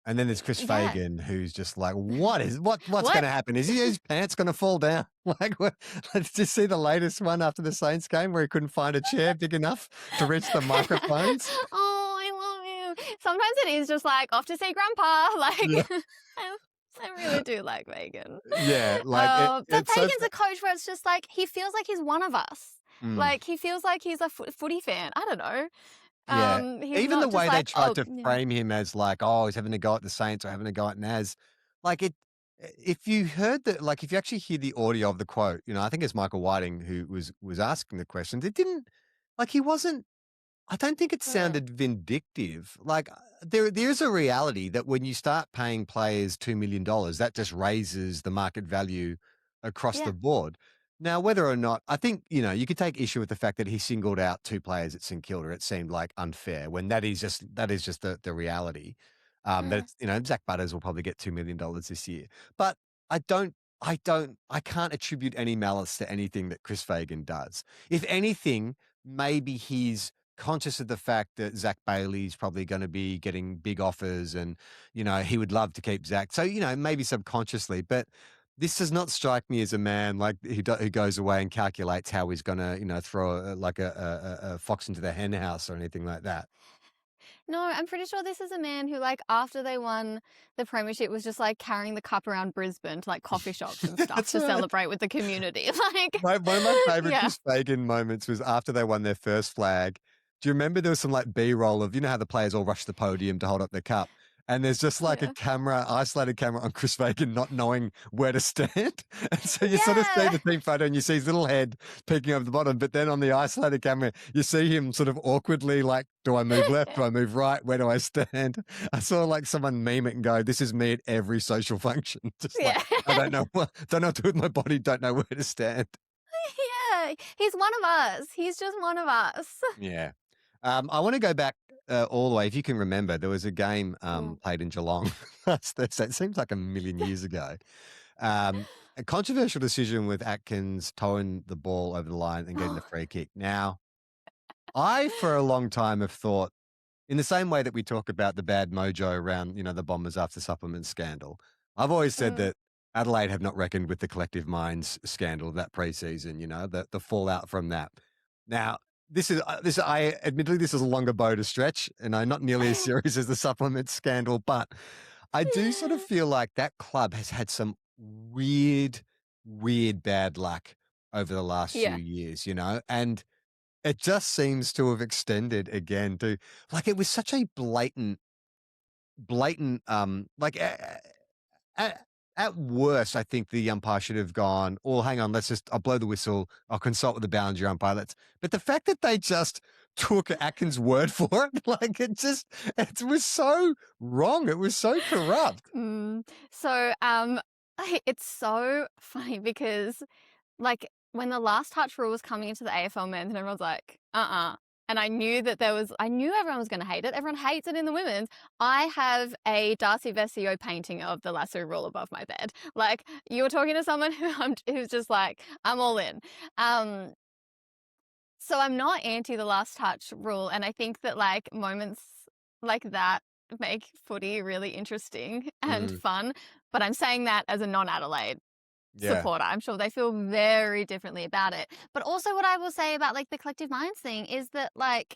And then there's Chris Yeah. Fagan, who's just like, what's going What? to happen? Is his pants going to fall down? Like, let's just see the latest one after the Saints game where he couldn't find a chair big enough to reach the microphones. Oh, I love you. Sometimes it is just like off to see Grandpa. Yeah. Like, I really do like Fagan. Yeah, like But it's so. Fagan's a coach where it's just like he feels like he's one of us. Like he feels like he's a footy fan. I don't know. Yeah. He's Even the not just way they like, tried oh, to yeah. frame him as like, oh, he's having a go at the Saints or having a go at Naz. Like if you heard that, like if you actually hear the audio of the quote, I think it's Michael Whiting who was asking the questions. It didn't, like he wasn't. I don't think it sounded vindictive. Like there's a reality that when you start paying players $2 million, that just raises the market value across Yeah. the board. Now, whether or not, I think, you could take issue with the fact that he singled out two players at St Kilda. It seemed like unfair when that is just the reality. That Zach Butters will probably get $2 million this year. But I can't attribute any malice to anything that Chris Fagan does. If anything, maybe he's conscious of the fact that Zach Bailey's probably going to be getting big offers and, he would love to keep Zach. So, maybe subconsciously, but this does not strike me as a man like who goes away and calculates how he's going to, throw a fox into the hen house or anything like that. No, I'm pretty sure this is a man who, like, after they won the premiership, was just like carrying the cup around Brisbane to like coffee shops and stuff That's to right. celebrate with the community. Like, One of my favorite yeah, Chris Fagan moments was after they won their first flag. Do you remember there was some like B-roll of, how the players all rush the podium to hold up their cup? And there's just like yeah, a isolated camera on Chris Fagan not knowing where to stand. And so you sort of see yeah. the team photo and you see his little head peeking over the bottom. But then on the isolated camera, you see him sort of awkwardly like, do I move left? Do I move right? Where do I stand? I saw like someone meme it and go, this is me at every social function. Just like, Yeah. I don't know what to do with my body, don't know where to stand. Yeah, he's one of us. He's just one of us. Yeah. I want to go back all the way. If you can remember, there was a game played in Geelong. That seems like a million years ago. A controversial decision with Atkins towing the ball over the line and getting the free kick. Now, I, for a long time, have thought, in the same way that we talk about the bad mojo around, the Bombers after supplement scandal, I've always said that Adelaide have not reckoned with the collective minds scandal of that preseason, the fallout from that. Now, admittedly, this is a longer bow to stretch, and I'm not nearly as serious as the supplement scandal, but I do sort of feel like that club has had some weird, weird bad luck over the last few Yeah. years, and it just seems to have extended again to, like, it was such a blatant, like, at worst, I think the umpire should have gone, oh, hang on, I'll blow the whistle. I'll consult with the boundary umpire. But the fact that they just took Atkins' word for it, like it was so wrong. It was so corrupt. So, it's so funny because, like, when the last touch rule was coming into the AFL men's, and everyone's like, and I knew everyone was going to hate it. Everyone hates it in the women's. I have a Darcy Vesio painting of the lasso rule above my bed. Like, you were talking to someone who's just like, I'm all in. So I'm not anti the last touch rule. And I think that, like, moments like that make footy really interesting and fun. But I'm saying that as a non-Adelaide supporter. I'm sure they feel very differently about it. But also what I will say about, like, the collective minds thing is that, like,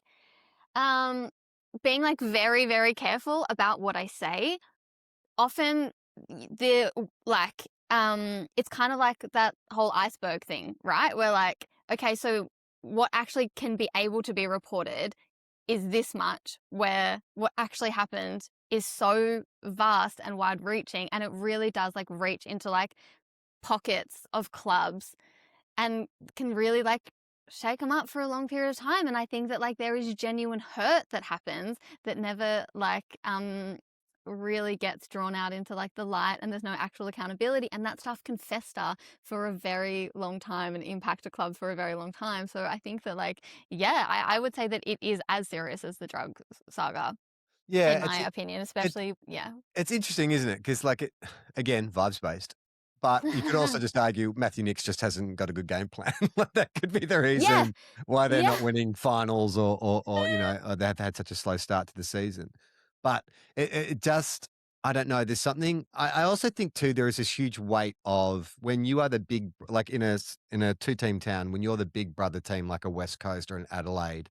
being, like, very, very careful about what I say, often it's kind of like that whole iceberg thing, right? Where, like, okay, so what actually can be able to be reported is this much, where what actually happened is so vast and wide reaching, and it really does, like, reach into, like, pockets of clubs and can really, like, shake them up for a long period of time. And I think that, like, there is genuine hurt that happens that never, like, really gets drawn out into, like, the light, and there's no actual accountability, and that stuff can fester for a very long time and impact a club for a very long time. So I think that, like, yeah, I would say that it is as serious as the drug saga, Yeah, in my opinion, it's especially, yeah. it's interesting, isn't it? Because, like, again, vibes based. But you could also just argue Matthew Nicks just hasn't got a good game plan. Like, that could be the Yeah, reason why they're not yeah. winning finals or they have had such a slow start to the season. But it just, I don't know. There's something. I also think too. There is this huge weight of when you are the big, like in a 2 team town, when you're the big brother team, like a West Coast or an Adelaide.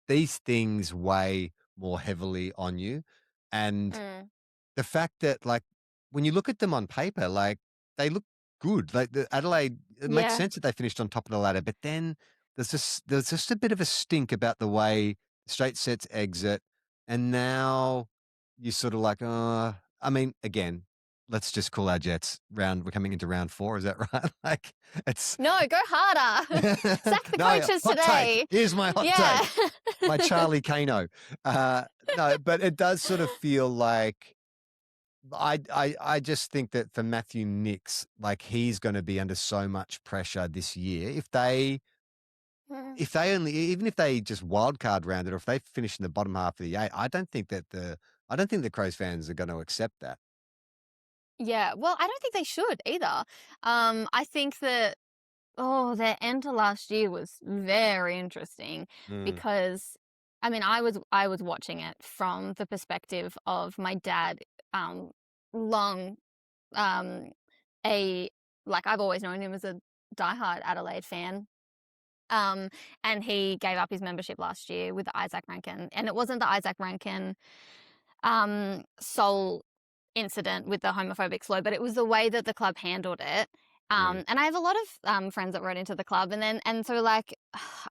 These things weigh more heavily on you, and Mm. the fact that, like, when you look at them on paper, like, they look good. Like, the Adelaide, it makes Yeah. sense that they finished on top of the ladder, but then there's just a bit of a stink about the way straight sets exit, and now you're sort of like, I mean, again, let's just call our Jets we're coming into round 4, is that right? Like, it's No, go harder. Sack the No, coaches hot take. today. Here's my hot Yeah. take. My Charlie Kano. No, but it does sort of feel like I just think that for Matthew Nicks, like he's going to be under so much pressure this year. Mm. If they only even if they just wild card rounded or if they finish in the bottom half of the 8, I don't think the Crows fans are going to accept that. Yeah. Well, I don't think they should either. I think that their end to last year was very interesting Mm, because I mean, I was watching it from the perspective of my dad, um, long um a like I've always known him as a diehard Adelaide fan. Um, and he gave up his membership last year with the Isaac Rankin, and it wasn't the Isaac Rankin sole incident with the homophobic slur, but it was the way that the club handled it. mm, And I have a lot of friends that wrote into the club, and so like,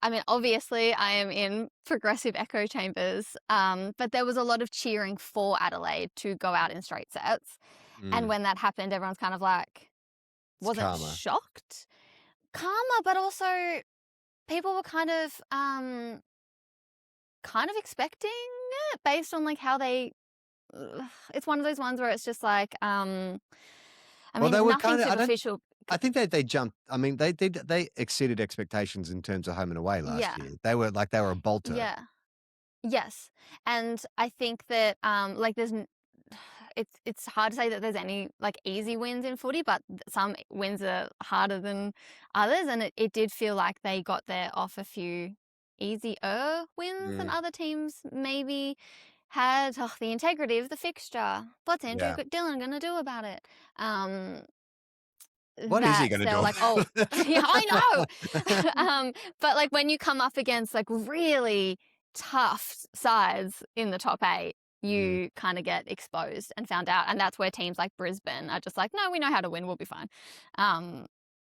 I mean, obviously I am in progressive echo chambers, but there was a lot of cheering for Adelaide to go out in straight sets, and mm. when that happened, everyone's kind of like It's wasn't karma. shocked, calmer, but also people were kind of expecting it based on like how they it's one of those ones where it's just like I Well, they mean were nothing kind of. superficial. I think they jumped. I mean, they exceeded expectations in terms of home and away last Yeah. year. They were a bolter. Yeah. Yes. And I think that like it's hard to say that there's any like easy wins in footy, but some wins are harder than others, and it did feel like they got there off a few easier wins than Mm, other teams maybe had. The integrity of the fixture. What's Andrew yeah. Dillon going to do about it? Um, What is he that going to they're do? like, oh, yeah, I know. But like when you come up against like really tough sides in the top 8, Mm, you kind of get exposed and found out. And that's where teams like Brisbane are just like, no, we know how to win. We'll be fine.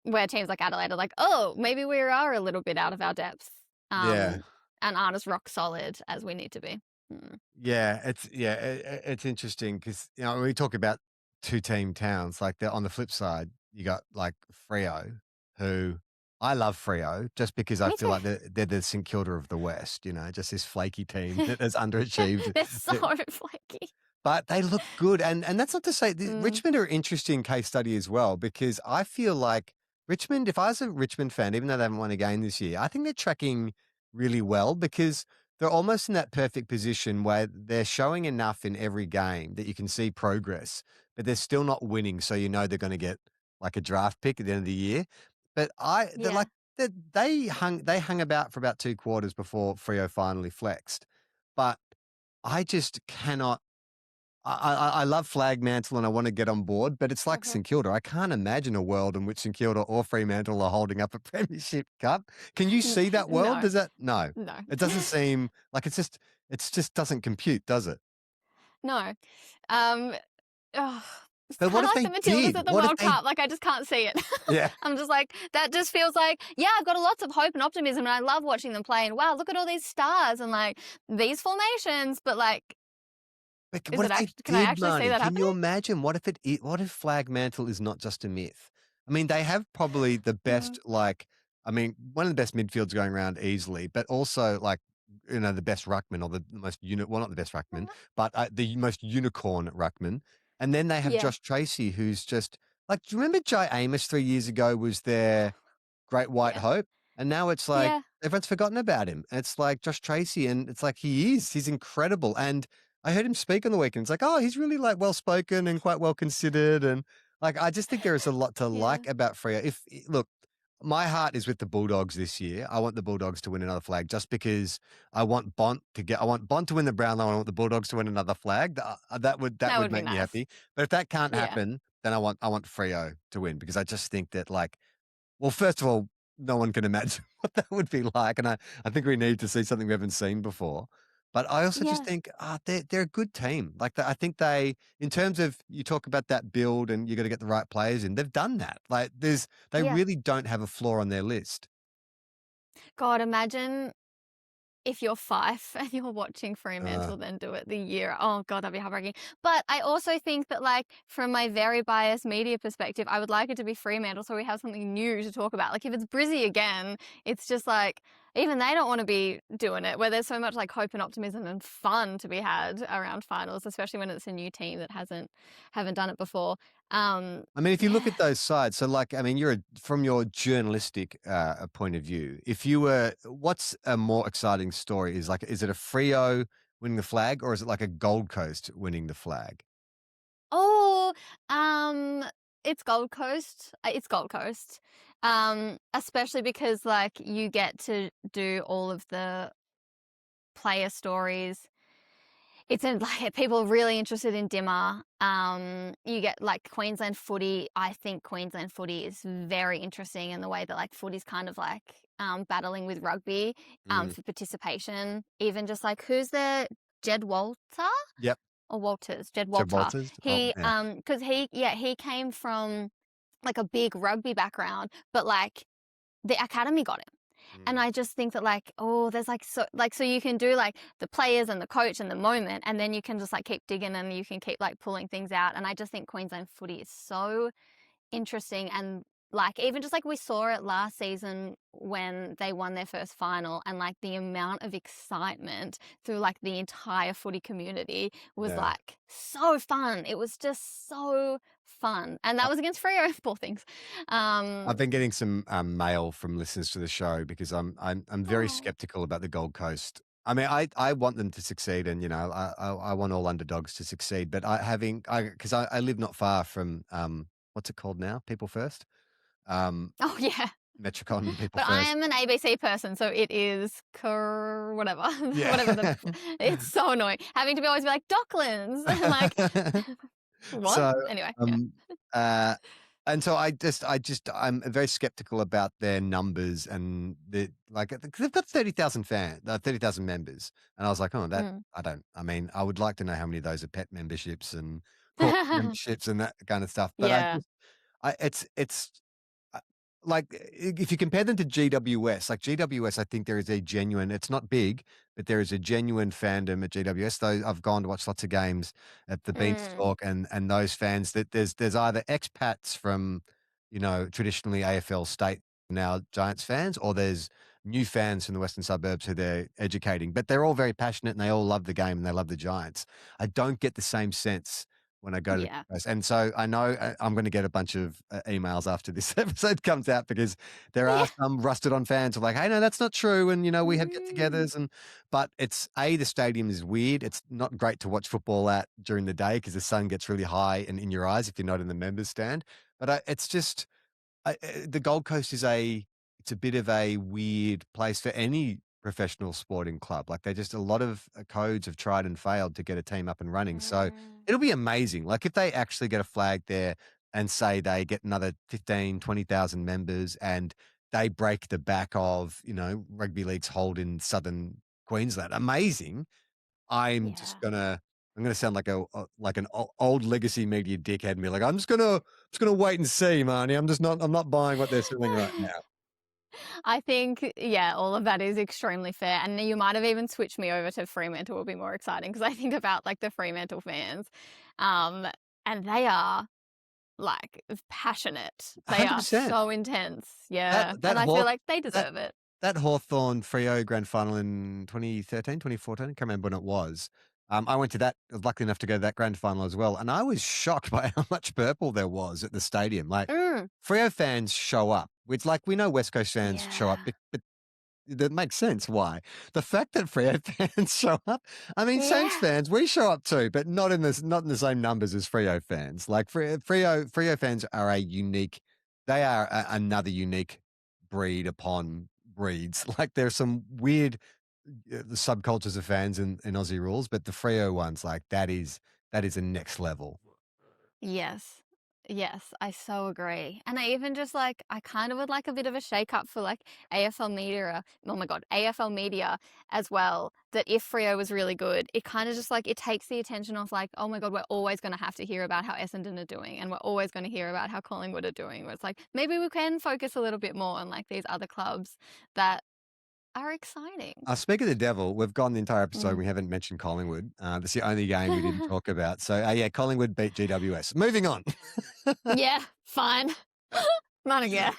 Where teams like Adelaide are like, oh, maybe we are a little bit out of our depth. yeah, And aren't as rock solid as we need to be. Mm. it's interesting because when we talk about 2 team towns, like they're on the flip side, you got like Freo, who I love Freo just because I Me feel too. like they're the St Kilda of the West. Just this flaky team that has underachieved. They're so flaky. But they look good, and that's not to say Mm. Richmond are an interesting case study as well because I feel like Richmond, if I was a Richmond fan, even though they haven't won a game this year, I think they're tracking really well because they're almost in that perfect position where they're showing enough in every game that you can see progress, but they're still not winning, so they're going to get like a draft pick at the end of the year. But they're Yeah. like they hung about for about 2 quarters before Frio finally flexed, but I just cannot. I love flag mantle and I want to get on board, but it's like Hmm. St Kilda. I can't imagine a world in which St Kilda or Fremantle are holding up a premiership cup. Can you see that world? No. Does that no? No. It doesn't seem like it's just doesn't compute, does it? No. Um, ugh, it's But what kind of if like they the Matildas did? at the What if World they? Cup. Like, I just can't see it. Yeah. I'm just like, that just feels like, yeah, I've got lots of hope and optimism, and I love watching them play. And wow, look at all these stars and like these formations. But like, But is what it if they actually? Can I did, actually see Marnie? that Can you happening? imagine? What if flag mantle is not just a myth? I mean, they have probably the Mm. best, one of the best midfields going around easily, but also like, the best ruckman or the most well, not the best ruckman, but the most unicorn ruckman. And then they have Yeah. Josh Tracy, who's just like, do you remember Jai Amos 3 years ago was their great white Yeah. hope? And now it's like Yeah. everyone's forgotten about him. It's like Josh Tracy, and it's like he's incredible. And I heard him speak on the weekend. It's like, oh, he's really like well spoken and quite well considered. And like, I just think there is a lot to Yeah. like about Freo. Look, my heart is with the Bulldogs this year. I want the Bulldogs to win another flag just because I want Bont to win the Brownlow. I want the Bulldogs to win another flag. That That would would be make me nice. happy. But if that can't Yeah. happen, then I want Freo to win because I just think that well, first of all, no one can imagine what that would be like, and I think we need to see something we haven't seen before. But I also just Yeah. think they're a good team. I think they, in terms of you talk about that build and you got to get the right players in, they've done that. They Yeah. really don't have a flaw on their list. God, imagine if you're Fife and you're watching Uh, Fremantle then do it the year. Oh God, that'd be heartbreaking. But I also think that like from my very biased media perspective, I would like it to be Fremantle so we have something new to talk about. Like if it's Brizzy again, it's just like even they don't want to be doing it where there's so much like hope and optimism and fun to be had around finals, especially when it's a new team that haven't done it before. I mean, if you look Yeah. at those sides, so I mean, from your journalistic point of view, if you were, what's a more exciting story? Is it a Freo winning the flag, or is it like a Gold Coast winning the flag? Oh, it's Gold Coast. It's Gold Coast. Especially because like you get to do all of the player stories. It's like people are really interested in Dimmer. You get like Queensland footy. I think Queensland footy is very interesting in the way that like footy's kind of like battling with rugby Mm. for participation. Even just like who's the Jed Walter? Yep. Or Walters, Jed Jed Walter. Walters. Oh, He, yeah. because he came from like a big rugby background, but like the academy got him. And Mm. I just think that like, oh, there's like so you can do like the players and the coach and the moment, and then you can just like keep digging and you can keep like pulling things out. And I just think Queensland footy is so interesting and like even just like we saw it last season when they won their first final and like the amount of excitement through like the entire footy community was Yeah. like so fun. It was just so fun. And that was against Freo, poor things. I've been getting some mail from listeners to the show because I'm very Oh, skeptical about the Gold Coast. I mean, I want them to succeed, and I want all underdogs to succeed. But because I live not far from what's it called now? People First, um, oh yeah. Metricon People But I First. am an ABC person, so it is whatever, whatever Yeah. it's so annoying having to be always be like Docklands, like what? So, Anyway, yeah. um, uh, and so I'm very skeptical about their numbers and because they've got 30,000 30,000 members. And I was like, oh, Mm. I mean, I would like to know how many of those are pet memberships and corporate memberships and that kind of stuff. But Yeah. it's uh, if you compare them to GWS, like GWS, I think there is a genuine, it's not big, but there is a genuine fandom at GWS. Though I've gone to watch lots of games at the Mm. Beanstalk and those fans that there's either expats from, traditionally AFL state now Giants fans, or there's new fans from the western suburbs who they're educating. But they're all very passionate and they all love the game and they love the Giants. I don't get the same sense when I go to the Yeah. Coast. And so I know I'm going to get a bunch of emails after this episode comes out because there are Yeah. some rusted on fans who are like, hey, no, that's not true. And, we have get Mm. togethers. But the stadium is weird. It's not great to watch football at during the day because the sun gets really high and in your eyes if you're not in the members stand. But it's just, the Gold Coast it's a bit of a weird place for any professional sporting club. Like they just, a lot of codes have tried and failed to get a team up and running. So Mm. it'll be amazing. Like if they actually get a flag there and say they get another 15, 20,000 members and they break the back of, rugby league's hold in southern Queensland. Amazing. Yeah. I'm gonna sound like an old legacy media dickhead and be like, I'm just gonna wait and see, Marnie. I'm not buying what they're selling right now. I think, yeah, all of that is extremely fair. And you might have even switched me over to Fremantle will be more exciting because I think about like the Fremantle fans. Um, and they are like passionate. They are 100%. so intense. That Yeah. that And I feel Haw like they that deserve it. that Hawthorn Freo grand final in 2013, 2014, I can't remember when it was. I went to that. I was lucky enough to go to that grand final as well, and I was shocked by how much purple there was at the stadium. Like Mm. Freo fans show up. It's like we know West Coast fans show up, Yeah. but that makes sense why. The fact that Freo fans show up, I mean, Saints Yeah. fans, we show up too, but not in the same numbers as Freo fans. Like Freo fans are they are another unique breed upon breeds. Like there's some weird the subcultures of fans in Aussie rules, but the Freo ones, like that is a next level. Yes. Yes, I so agree. And I even just like, I kind of would like a bit of a shake up for like AFL media. Oh my God, AFL media as well. That if Freo was really good, it kind of just like, it takes the attention off like, oh my God, we're always going to have to hear about how Essendon are doing. And we're always going to hear about how Collingwood are doing. Where it's like, maybe we can focus a little bit more on like these other clubs that are exciting. Speak of the devil, we've gone the entire episode. Mm. We haven't mentioned Collingwood. That's the only game we didn't talk about. So, yeah, Collingwood beat GWS. Moving on. Yeah, fine. Not again.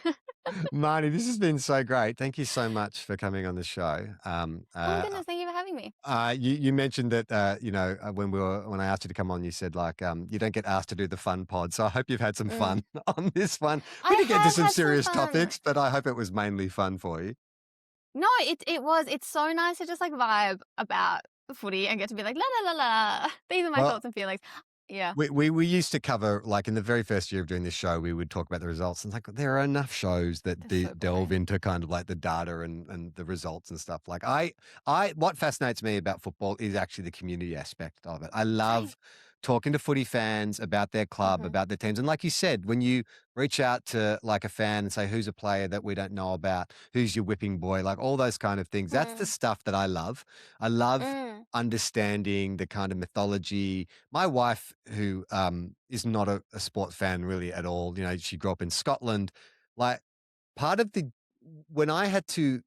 Marnie, this has been so great. Thank you so much for coming on the show. Oh goodness, thank you for having me. You mentioned that when I asked you to come on, you said like you don't get asked to do the fun pod. So I hope you've had some fun on this one. We did get to some serious topics, but I hope it was mainly fun for you. No, it was. It's so nice to just like vibe about footy and get to be like la la la la. These are my thoughts and feelings. Yeah. We used to cover, like in the very first year of doing this show, we would talk about the results. And it's like, there are enough shows that delve into kind of like the data and the results and stuff. Like what fascinates me about football is actually the community aspect of it. I love talking to footy fans about their club, about their teams. And like you said, when you reach out to like a fan and say, who's a player that we don't know about, who's your whipping boy, like all those kind of things, that's the stuff that I love. I love understanding the kind of mythology. My wife, who is not a sports fan really at all, you know, she grew up in Scotland. Like part of when I had to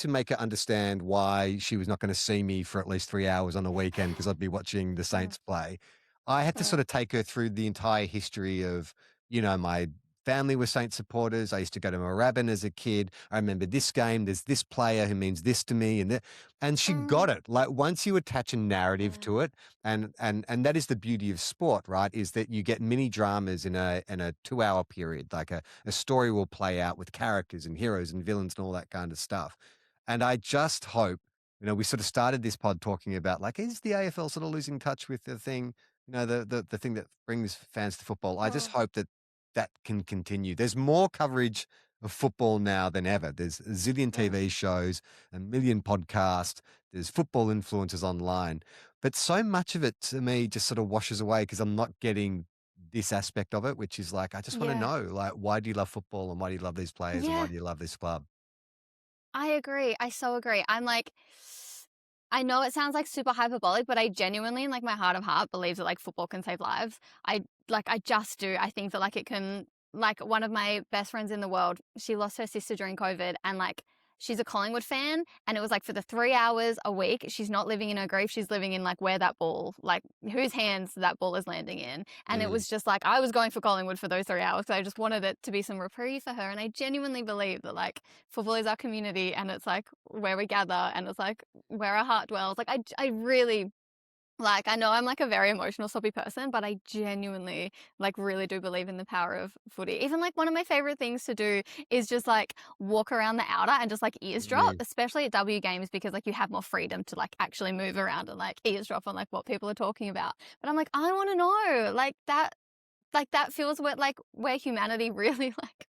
make her understand why she was not going to see me for at least 3 hours on a weekend because I'd be watching the Saints play, I had to sort of take her through the entire history of, you know, my family were Saints supporters. I used to go to Moorabbin as a kid. I remember this game. There's this player who means this to me, and she got it. Like once you attach a narrative to it, and that is the beauty of sport, right? Is that you get mini dramas in a 2-hour period. Like a story will play out with characters and heroes and villains and all that kind of stuff. And I just hope, you know, we sort of started this pod talking about like, is the AFL sort of losing touch with the thing, you know, the thing that brings fans to football? I just hope that can continue. There's more coverage of football now than ever. There's a zillion TV shows, a million podcasts, there's football influencers online. But so much of it to me just sort of washes away because I'm not getting this aspect of it, which is like, I just want to know, like, why do you love football and why do you love these players and why do you love this club? I agree. I so agree. I'm like, I know it sounds like super hyperbolic, but I genuinely, in like my heart of heart, believe that like football can save lives. I just do. I think that like it can, like one of my best friends in the world, she lost her sister during COVID and like she's a Collingwood fan and it was like for the 3 hours a week, she's not living in her grief. She's living in like where that ball, like whose hands that ball is landing in. And it was just like, I was going for Collingwood for those 3 hours because I just wanted it to be some reprieve for her. And I genuinely believe that like football is our community and it's like where we gather and it's like where our heart dwells. Like I really, like, I know I'm like a very emotional, soppy person, but I genuinely like really do believe in the power of footy. Even like one of my favorite things to do is just like walk around the outer and just like eavesdrop, especially at W games because like you have more freedom to like actually move around and like eavesdrop on like what people are talking about. But I'm like, I want to know like that feels where humanity really like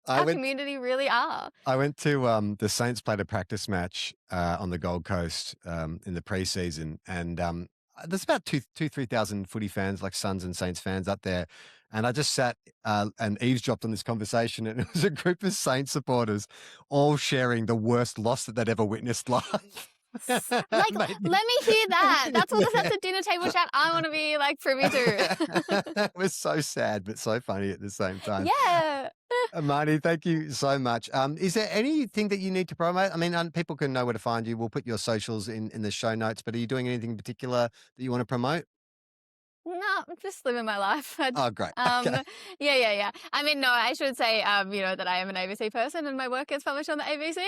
our community really are. I went to the Saints played a practice match on the Gold Coast in the preseason, and there's about 3,000 footy fans, like Suns and Saints fans up there. And I just sat and eavesdropped on this conversation, and it was a group of Saints supporters all sharing the worst loss that they'd ever witnessed live. Like, let me hear that. That's all that's a dinner table chat I want to be like privy to. It was so sad, but so funny at the same time. Yeah. Marnie, thank you so much. Is there anything that you need to promote? I mean, people can know where to find you. We'll put your socials in the show notes, but are you doing anything in particular that you want to promote? No, I'm just living my life. Oh, great. Okay. Yeah. I mean, no, I should say, you know, that I am an ABC person and my work gets published on the ABC.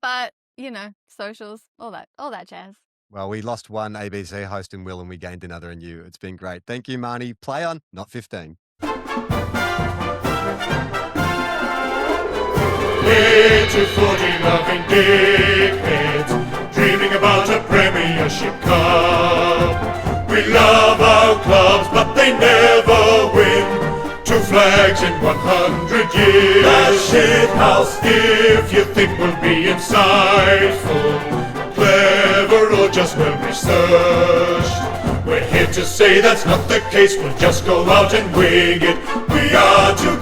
But you know, socials, all that jazz. Well, we lost one ABC host in Will and we gained another in you. It's been great. Thank you, Marnie. Play on, not 15. Little footy-loving dickheads, dreaming about a Premiership Cup. We love our clubs, but they never win. 2 flags next in 100 years. The shit house. If you think we'll be insightful, clever, or just well researched, we're here to say that's not the case. We'll just go out and wing it. We are two